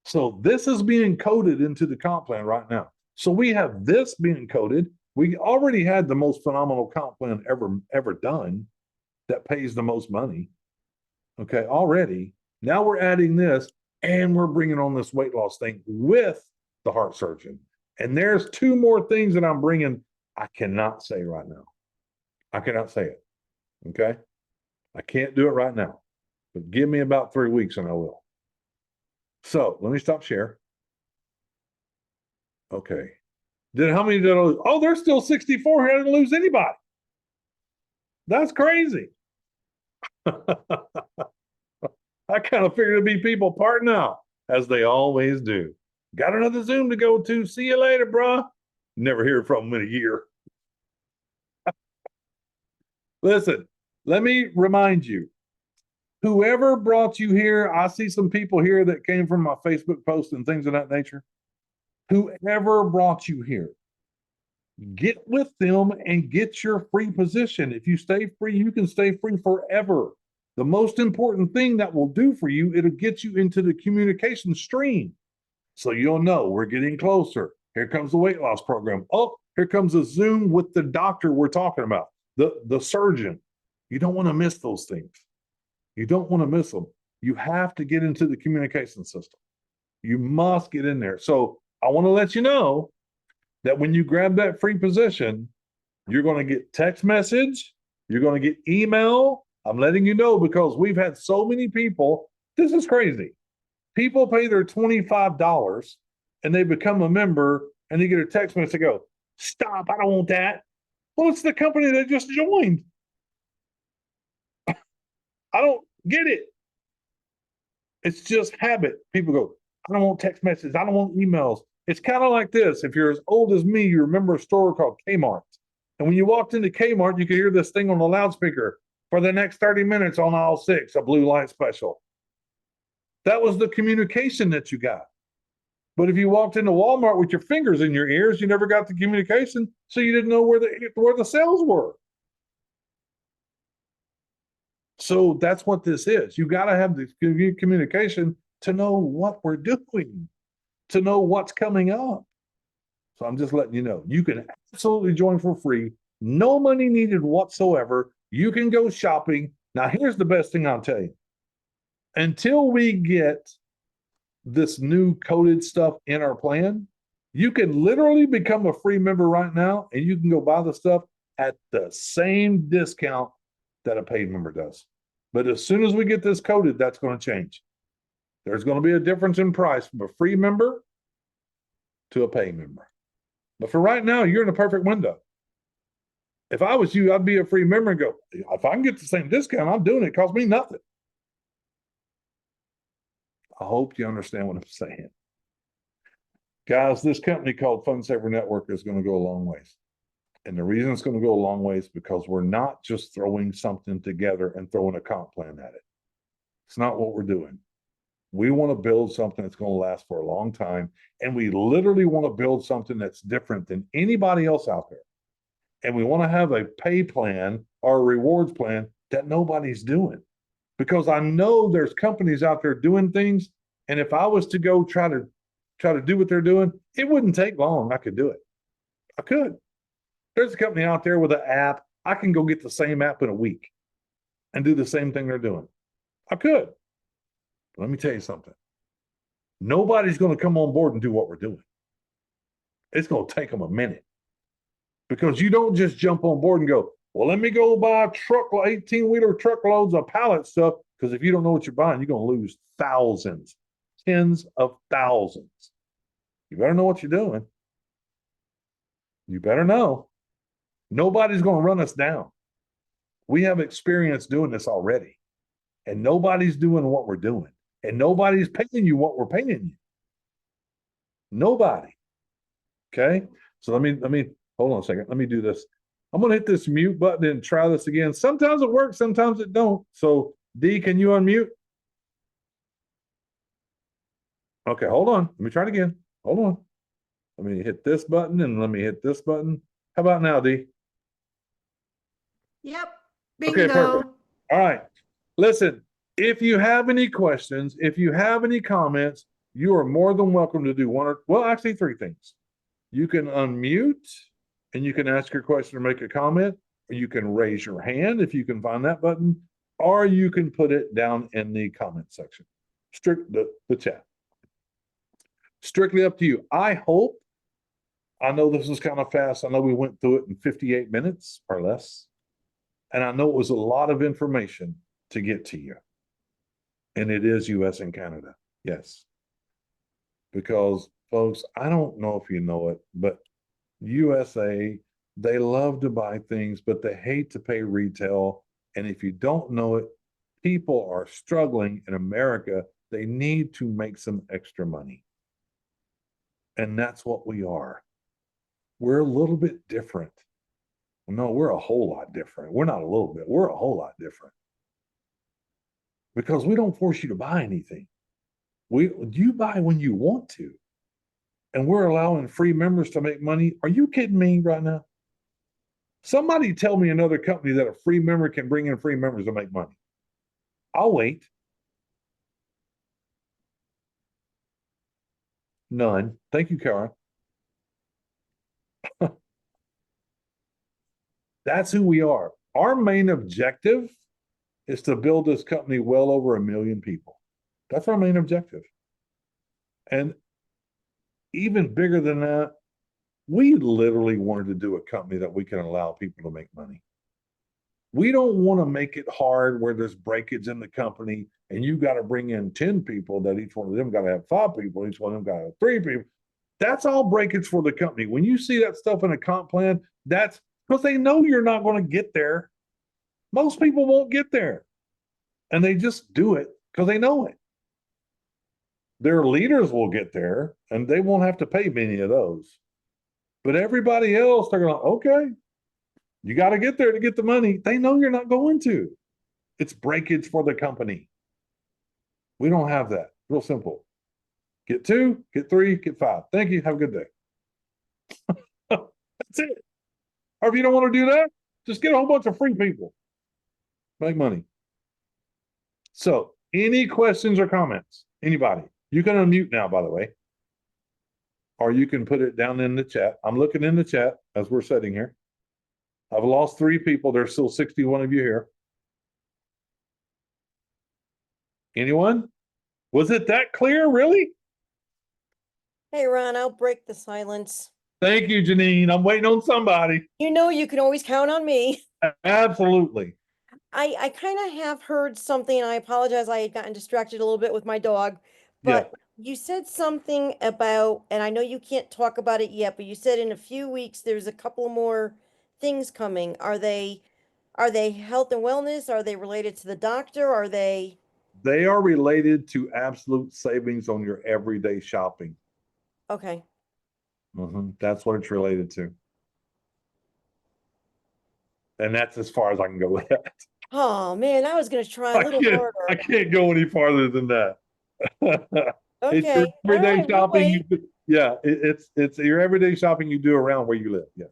So this is being coded into the comp plan right now. So we have this being coded. We already had the most phenomenal comp plan ever done that pays the most money. Okay, already. Now we're adding this, and we're bringing on this weight loss thing with the heart surgeon. And there's 2 more things that I'm bringing I cannot say right now. I cannot say it. Okay? I can't do it right now. But give me about 3 weeks and I will. So let me stop share. Okay. How many did I lose? Oh, there's still 64. I didn't lose anybody. That's crazy. I kind of figured it'd be people parting out, as they always do. Got another Zoom to go to. See you later, bruh. Never hear from them in a year. Listen, let me remind you, whoever brought you here, I see some people here that came from my Facebook post and things of that nature. Whoever brought you here, get with them and get your free position. If you stay free, you can stay free forever. The most important thing that will do for you, it'll get you into the communication stream. So you'll know we're getting closer. Here comes the weight loss program. Oh, here comes a Zoom with the doctor we're talking about, the surgeon. You don't want to miss those things. You don't want to miss them. You have to get into the communication system. You must get in there. So I want to let you know that when you grab that free position, you're going to get text message, you're going to get email. I'm letting you know because we've had so many people. This is crazy. People pay their $25 and they become a member and they get a text message to go, stop, I don't want that. Well, it's the company that just joined. I don't get it. It's just habit. People go, I don't want text messages. I don't want emails. It's kind of like this. If you're as old as me, you remember a store called Kmart. And when you walked into Kmart, you could hear this thing on the loudspeaker for the next 30 minutes on aisle 6, a blue light special. That was the communication that you got. But if you walked into Walmart with your fingers in your ears, you never got the communication, so you didn't know where the sales were. So that's what this is. You got to have the communication to know what we're doing, to know what's coming up. So I'm just letting you know, you can absolutely join for free. No money needed whatsoever. You can go shopping. Now, here's the best thing I'll tell you. Until we get this new coded stuff in our plan, you can literally become a free member right now and you can go buy the stuff at the same discount that a paid member does. But as soon as we get this coded, that's going to change. There's going to be a difference in price from a free member to a pay member. But for right now, you're in a perfect window. If I was you, I'd be a free member and go, if I can get the same discount, I'm doing it. It costs me nothing. I hope you understand what I'm saying. Guys, this company called Fund Saver Network is going to go a long ways. And the reason it's going to go a long way is because we're not just throwing something together and throwing a comp plan at it. It's not what we're doing. We want to build something that's going to last for a long time. And we literally want to build something that's different than anybody else out there. And we want to have a pay plan or a rewards plan that nobody's doing. Because I know there's companies out there doing things. And if I was to go try to do what they're doing, it wouldn't take long. I could do it. I could. There's a company out there with an app. I can go get the same app in a week and do the same thing they're doing. I could. But let me tell you something. Nobody's going to come on board and do what we're doing. It's going to take them a minute. Because you don't just jump on board and go, well, let me go buy a truck, 18-wheeler truckloads of pallet stuff. Because if you don't know what you're buying, you're going to lose thousands, tens of thousands. You better know what you're doing. You better know. Nobody's going to run us down. We have experience doing this already. And nobody's doing what we're doing. And nobody's paying you what we're paying you. Nobody. Okay? So let me hold on a second. Let me do this. I'm going to hit this mute button and try this again. Sometimes it works, sometimes it don't. So D, can you unmute? Okay, hold on. Let me try it again. Hold on. Let me hit this button and let me hit this button. How about now, D? Yep. Bingo. Okay, perfect. All right. Listen, if you have any questions, if you have any comments, you are more than welcome to do one or, well, actually 3 things. You can unmute and you can ask your question or make a comment, or you can raise your hand if you can find that button, or you can put it down in the comment section, the chat. Strictly up to you. I know this is kind of fast. I know we went through it in 58 minutes or less. And I know it was a lot of information to get to you. And it is US and Canada. Yes. Because, folks, I don't know if you know it, but USA, they love to buy things, but they hate to pay retail. And if you don't know it, people are struggling in America. They need to make some extra money. And that's what we are. We're a little bit different. No, we're a whole lot different. We're not a little bit. We're a whole lot different. Because we don't force you to buy anything. You buy when you want to. And we're allowing free members to make money. Are you kidding me right now? Somebody tell me another company that a free member can bring in free members to make money. I'll wait. None. Thank you, Karen. That's who we are. Our main objective is to build this company well over 1 million people. That's our main objective. And even bigger than that, we literally wanted to do a company that we can allow people to make money. We don't want to make it hard where there's breakage in the company and you got to bring in 10 people that each one of them got to have 5 people, each one of them got to have 3 people. That's all breakage for the company. When you see that stuff in a comp plan, that's because they know you're not going to get there. Most people won't get there. And they just do it because they know it. Their leaders will get there and they won't have to pay many of those. But everybody else, they're going, okay, you got to get there to get the money. They know you're not going to. It's breakage for the company. We don't have that. Real simple. Get 2, get 3, get 5. Thank you. Have a good day. That's it. Or if you don't want to do that, just get a whole bunch of free people. Make money. So, any questions or comments? Anybody? You can unmute now, by the way. Or you can put it down in the chat. I'm looking in the chat as we're sitting here. I've lost 3 people. There's still 61 of you here. Anyone? Was it that clear, really? Hey, Ron, I'll break the silence. Thank you, Janine. I'm waiting on somebody. You know you can always count on me. Absolutely. I kind of have heard something, and I apologize, I had gotten distracted a little bit with my dog, but you said something about, and I know you can't talk about it yet, but you said in a few weeks there's a couple more things coming. Are they health and wellness? Are they related to the doctor? Are they? They are related to absolute savings on your everyday shopping. Okay. That's what it's related to. And that's as far as I can go with that. Oh man, I was going to try a little harder. I can't go any farther than that. It's your Okay. everyday All right, shopping. It's your everyday shopping you do around where you live. Yeah.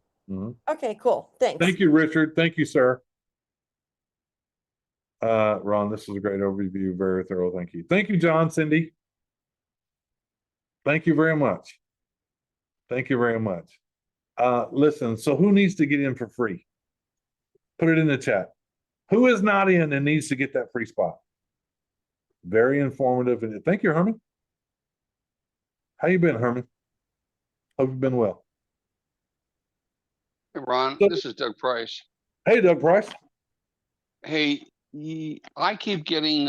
Okay, cool. Thanks. Thank you, Richard. Thank you, sir. Ron, this was a great overview. Very thorough. Thank you. Thank you, John, Cindy. Thank you very much. Thank you very much. Listen, so who needs to get in for free? Put it in the chat. Who is not in and needs to get that free spot? Very informative. And thank you, Herman. How you been, Herman? Hope you've been well. Hey, Ron, this is Doug Price. Hey, Doug Price. Hey, I keep getting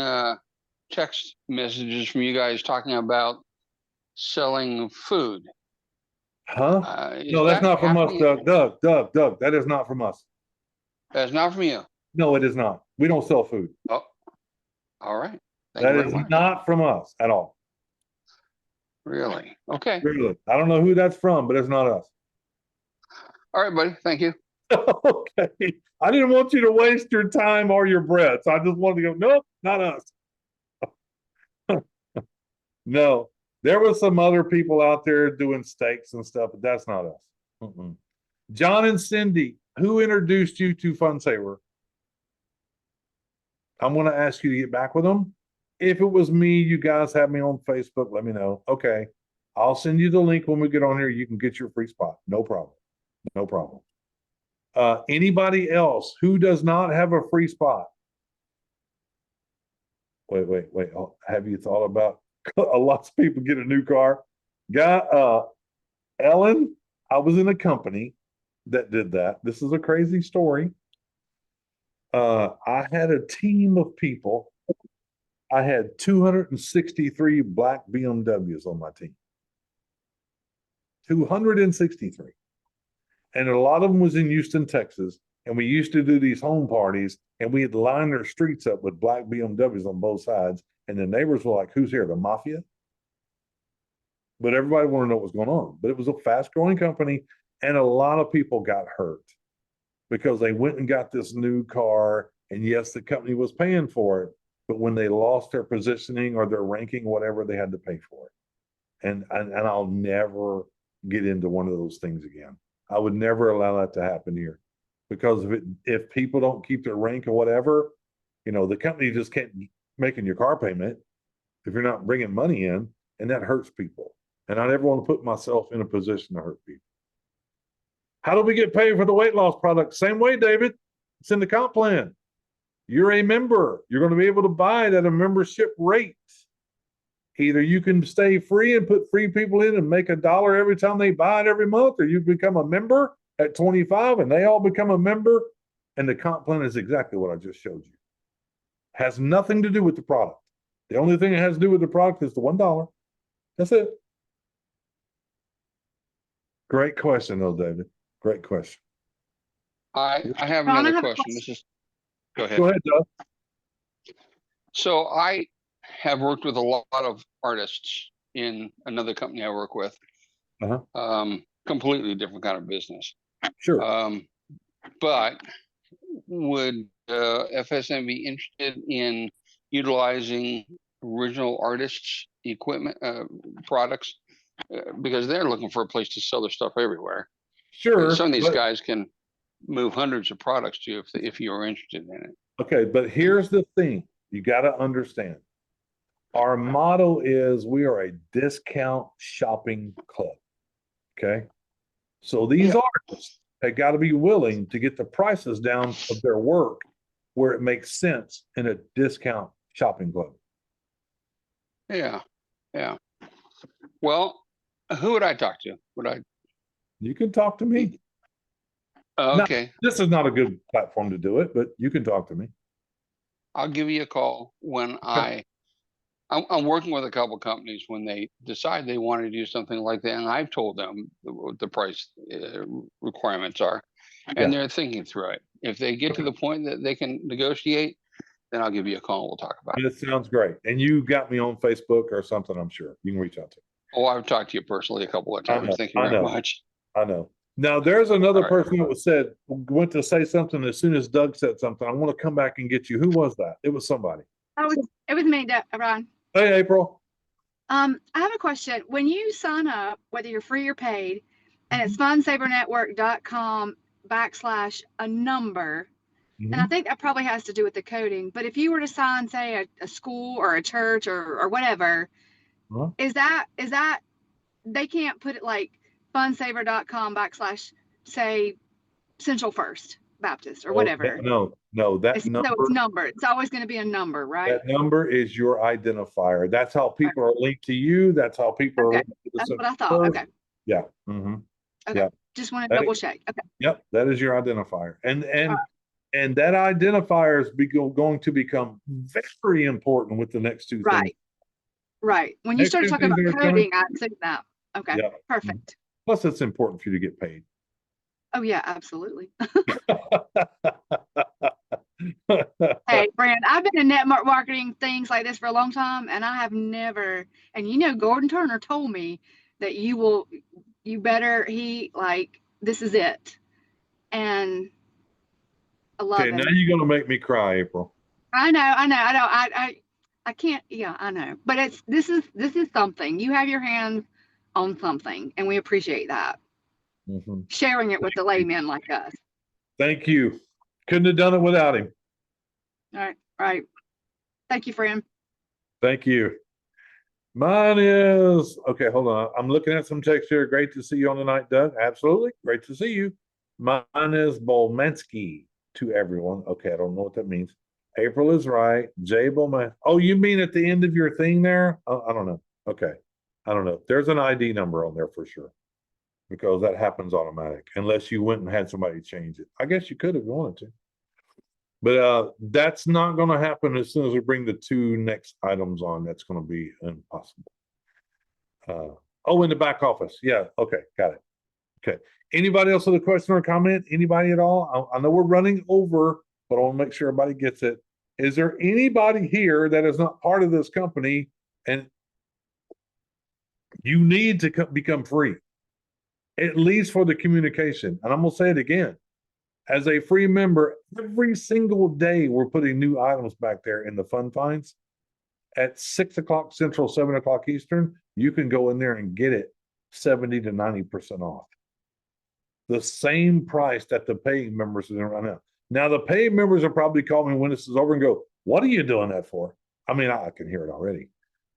text messages from you guys talking about selling food. Huh? No, that's not from us, Doug. Doug, that is not from us. That's not from you? No, it is not. We don't sell food. Oh, all right. That is not from us at all. Really? Okay. Really. I don't know who that's from, but it's not us. All right, buddy. Thank you. Okay. I didn't want you to waste your time or your breath. So I just wanted to go, nope, not us. No, there was some other people out there doing steaks and stuff, but that's not us. John and Cindy, who introduced you to FunSaver? I'm going to ask you to get back with them. If it was me, you guys have me on Facebook, let me know. Okay. I'll send you the link when we get on here. You can get your free spot. No problem. No problem. Anybody else who does not have a free spot? Wait. Oh, have you thought about a lot of people get a new car? Ellen, I was in a company that did that. This is a crazy story. I had a team of people. I had 263 black BMWs on my team. 263. And a lot of them was in Houston, Texas. And we used to do these home parties and we'd line their streets up with black BMWs on both sides. And the neighbors were like, who's here? The mafia? But everybody wanted to know what was going on. But it was a fast growing company and a lot of people got hurt because they went and got this new car. And yes, the company was paying for it. But when they lost their positioning or their ranking, whatever, they had to pay for it. And I'll never get into one of those things again. I would never allow that to happen here, because if people don't keep their rank or whatever, the company just can't making your car payment if you're not bringing money in, and that hurts people. And I never want to put myself in a position to hurt people. How do we get paid for the weight loss product? Same way, David. It's in the comp plan. You're a member. You're going to be able to buy it at a membership rate. Either you can stay free and put free people in and make $1 every time they buy it every month, or you become a member at 25 and they all become a member. And the comp plan is exactly what I just showed you. Has nothing to do with the product. The only thing it has to do with the product is the $1. That's it. Great question, though, David. Great question. I have Ron, I another have a question. This is, go ahead. Go ahead, Doug. So I have worked with a lot of artists in another company I work with. Completely different kind of business. Sure. But would FSN be interested in utilizing original artists' equipment, products? Because they're looking for a place to sell their stuff everywhere. Sure. Some of these guys can move hundreds of products to you if you're interested in it. Okay, but here's the thing. You got to understand. Our motto is we are a discount shopping club. Okay. So these artists have got to be willing to get the prices down of their work where it makes sense in a discount shopping club. Yeah. Yeah. Well, who would I talk to? You can talk to me. Okay. This is not a good platform to do it, but you can talk to me. I'll give you a call when I'm working with a couple companies when they decide they want to do something like that, and I've told them what the price requirements are, and they're thinking through it. If they get to the point that they can negotiate, then I'll give you a call and we'll talk about it. It sounds great. And you got me on Facebook or something, I'm sure. You can reach out to me. Oh, I've talked to you personally a couple of times. Thank you very much. I know. Now, there's another All right. person that said, went to say something as soon as Doug said something. I want to come back and get you. Who was that? It was somebody. It was me, Ron. Hey, April. I have a question. When you sign up, whether you're free or paid, and it's fundsavernetwork.com/a number, and I think that probably has to do with the coding, but if you were to sign, say, a school or a church or whatever, is that they can't put it like fundsaver.com/say Central First Baptist or whatever. No, that number. It's number. It's always going to be a number, right? That number is your identifier. That's how people are linked to you. That's how people are linked to the That's what I Central thought. First. Okay. Yeah. Okay. Yeah. Just want to double check. Okay. Yep. That is your identifier. And that identifier is going to become very important with the next two things. Right. When you Next started two talking things about that are coding, I accept that. Okay. Yeah. Perfect. Plus, it's important for you to get paid. Oh yeah, absolutely. Hey, Brand, I've been in network marketing things like this for a long time, and I have never, and Gordon Turner told me that this is it. And I love it. Okay, now you're gonna make me cry, April. I know. I can't, yeah, I know. But this is something. You have your hands on something, and we appreciate that. Sharing it with the laymen like us. Thank you. Couldn't have done it without him. All right. Thank you, friend. Thank you. Mine is, okay, hold on. I'm looking at some text here. Great to see you on the night, Doug. Absolutely. Great to see you. Mine is Bolmansky to everyone. Okay, I don't know what that means. April is right. Jay Bowman. Oh, you mean at the end of your thing there? I don't know. Okay. I don't know. There's an ID number on there for sure, because that happens automatic unless you went and had somebody change it. I guess you could have wanted to. But that's not going to happen as soon as we bring the two next items on. That's going to be impossible. In the back office. Yeah. Okay. Got it. Okay. Anybody else with a question or comment? Anybody at all? I know we're running over, but I want to make sure everybody gets it. Is there anybody here that is not part of this company and you need to become free, at least for the communication? And I'm going to say it again. As a free member, every single day we're putting new items back there in the fun finds. At 6 o'clock Central, 7 o'clock Eastern, you can go in there and get it 70 to 90% off. The same price that the paying members are right now. Now, the paying members are probably calling me when this is over and go, what are you doing that for? I mean, I can hear it already,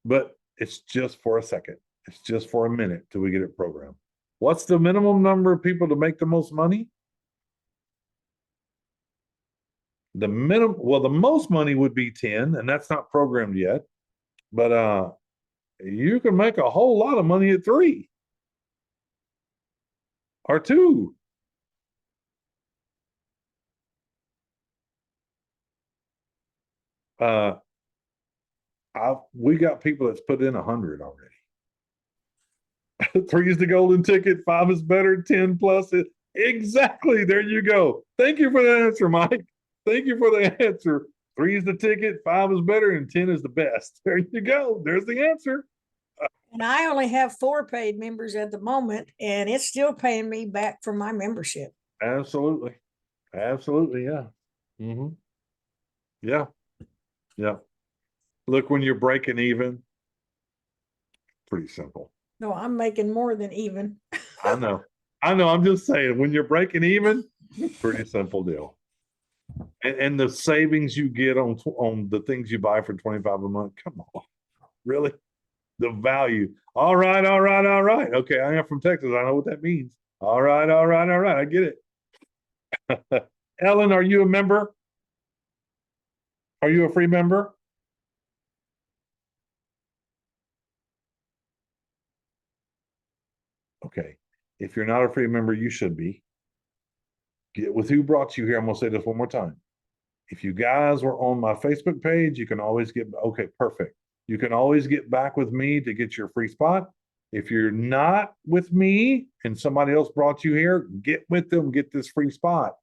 but it's just for a second. It's just for a minute till we get it programmed. What's the minimum number of people to make the most money? The most money would be 10, and that's not programmed yet. But you can make a whole lot of money at 3 or 2. We got people that's put in 100 already. 3 is the golden ticket, 5 is better, 10 plus it. Exactly. There you go. Thank you for the answer, Mike. Thank you for the answer. 3 is the ticket, 5 is better, and 10 is the best. There you go. There's the answer. And I only have 4 paid members at the moment, and it's still paying me back for my membership. Absolutely. Absolutely. Yeah. Mm-hmm. Yeah. Yeah. Look, when you're breaking even, pretty simple. No, I'm making more than even. I know. I'm just saying, when you're breaking even, pretty simple deal. And the savings you get on the things you buy for $25 a month, come on, really? The value. All right. Okay, I am from Texas. I know what that means. All right. I get it. Ellen, are you a member? Are you a free member? Okay. If you're not a free member, you should be. Get with who brought you here. I'm going to say this one more time. If you guys were on my Facebook page, you can always okay, perfect. You can always get back with me to get your free spot. If you're not with me and somebody else brought you here, get with them, get this free spot.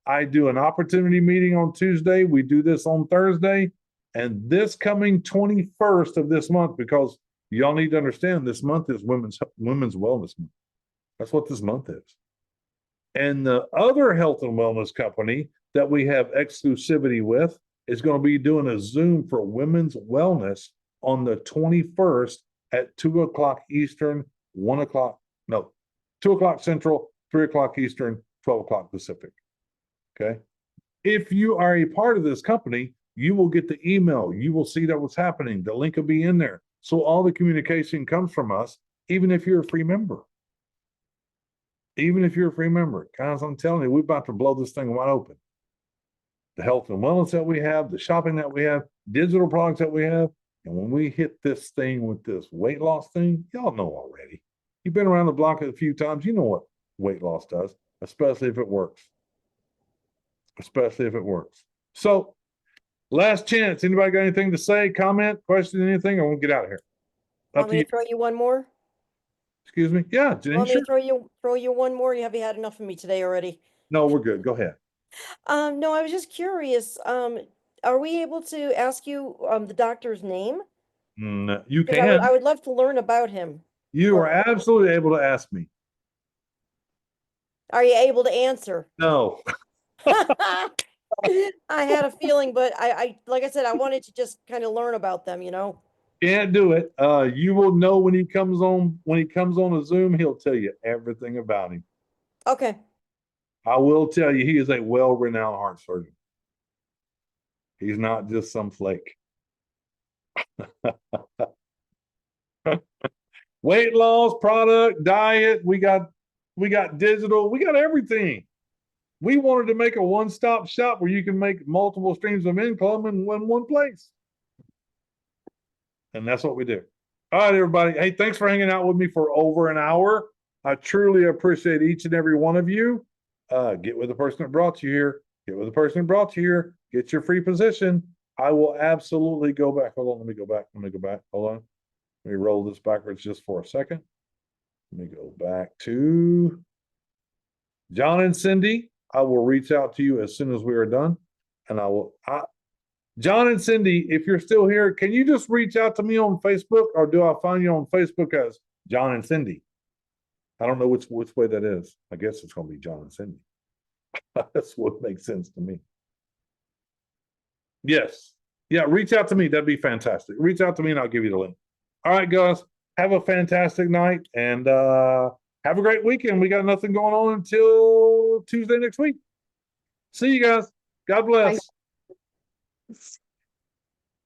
I do an opportunity meeting on Tuesday. We do this on Thursday. And this coming 21st of this month, because y'all need to understand this month is Women's Wellness Month. That's what this month is. And the other health and wellness company that we have exclusivity with is going to be doing a Zoom for women's wellness on the 21st at 2 o'clock Eastern, 2 o'clock Central, 3 o'clock Eastern, 12 o'clock Pacific. Okay. If you are a part of this company, you will get the email. You will see that what's happening. The link will be in there. So all the communication comes from us, even if you're a free member. Even if you're a free member. Guys, I'm telling you, we're about to blow this thing wide open. The health and wellness that we have, the shopping that we have, digital products that we have. And when we hit this thing with this weight loss thing, y'all know already. You've been around the block a few times. You know what weight loss does, especially if it works. Especially if it works. So, last chance. Anybody got anything to say, comment, question, anything? I won't get out of here. Want me to throw you one more? Excuse me? Yeah, Janine, Want me sure. to throw you one more? Have you had enough of me today already? No, we're good. Go ahead. No, I was just curious. Are we able to ask you the doctor's name? You 'Cause can. I would love to learn about him. You are absolutely able to ask me. Are you able to answer? No. I had a feeling, but I like I said, I wanted to just kind of learn about them, you know. Can't do it. You will know when he comes on a Zoom, he'll tell you everything about him. Okay. I will tell you, he is a well-renowned heart surgeon. He's not just some flake. Weight loss, product, diet, we got digital, we got everything. We wanted to make a one-stop shop where you can make multiple streams of income in one place. And that's what we do. All right, everybody. Hey, thanks for hanging out with me for over an hour. I truly appreciate each and every one of you. Get with the person that brought you here. Get with the person that brought you here. Get your free position. I will absolutely go back. Hold on. Let me go back. Hold on. Let me roll this backwards just for a second. Let me go back to John and Cindy. I will reach out to you as soon as we are done. And John and Cindy, if you're still here, can you just reach out to me on Facebook, or do I find you on Facebook as John and Cindy? I don't know which way that is. I guess it's going to be John and Cindy. That's what makes sense to me. Yes. Yeah, reach out to me. That'd be fantastic. Reach out to me and I'll give you the link. All right, guys. Have a fantastic night and have a great weekend. We got nothing going on until Tuesday next week. See you guys. God bless. Bye.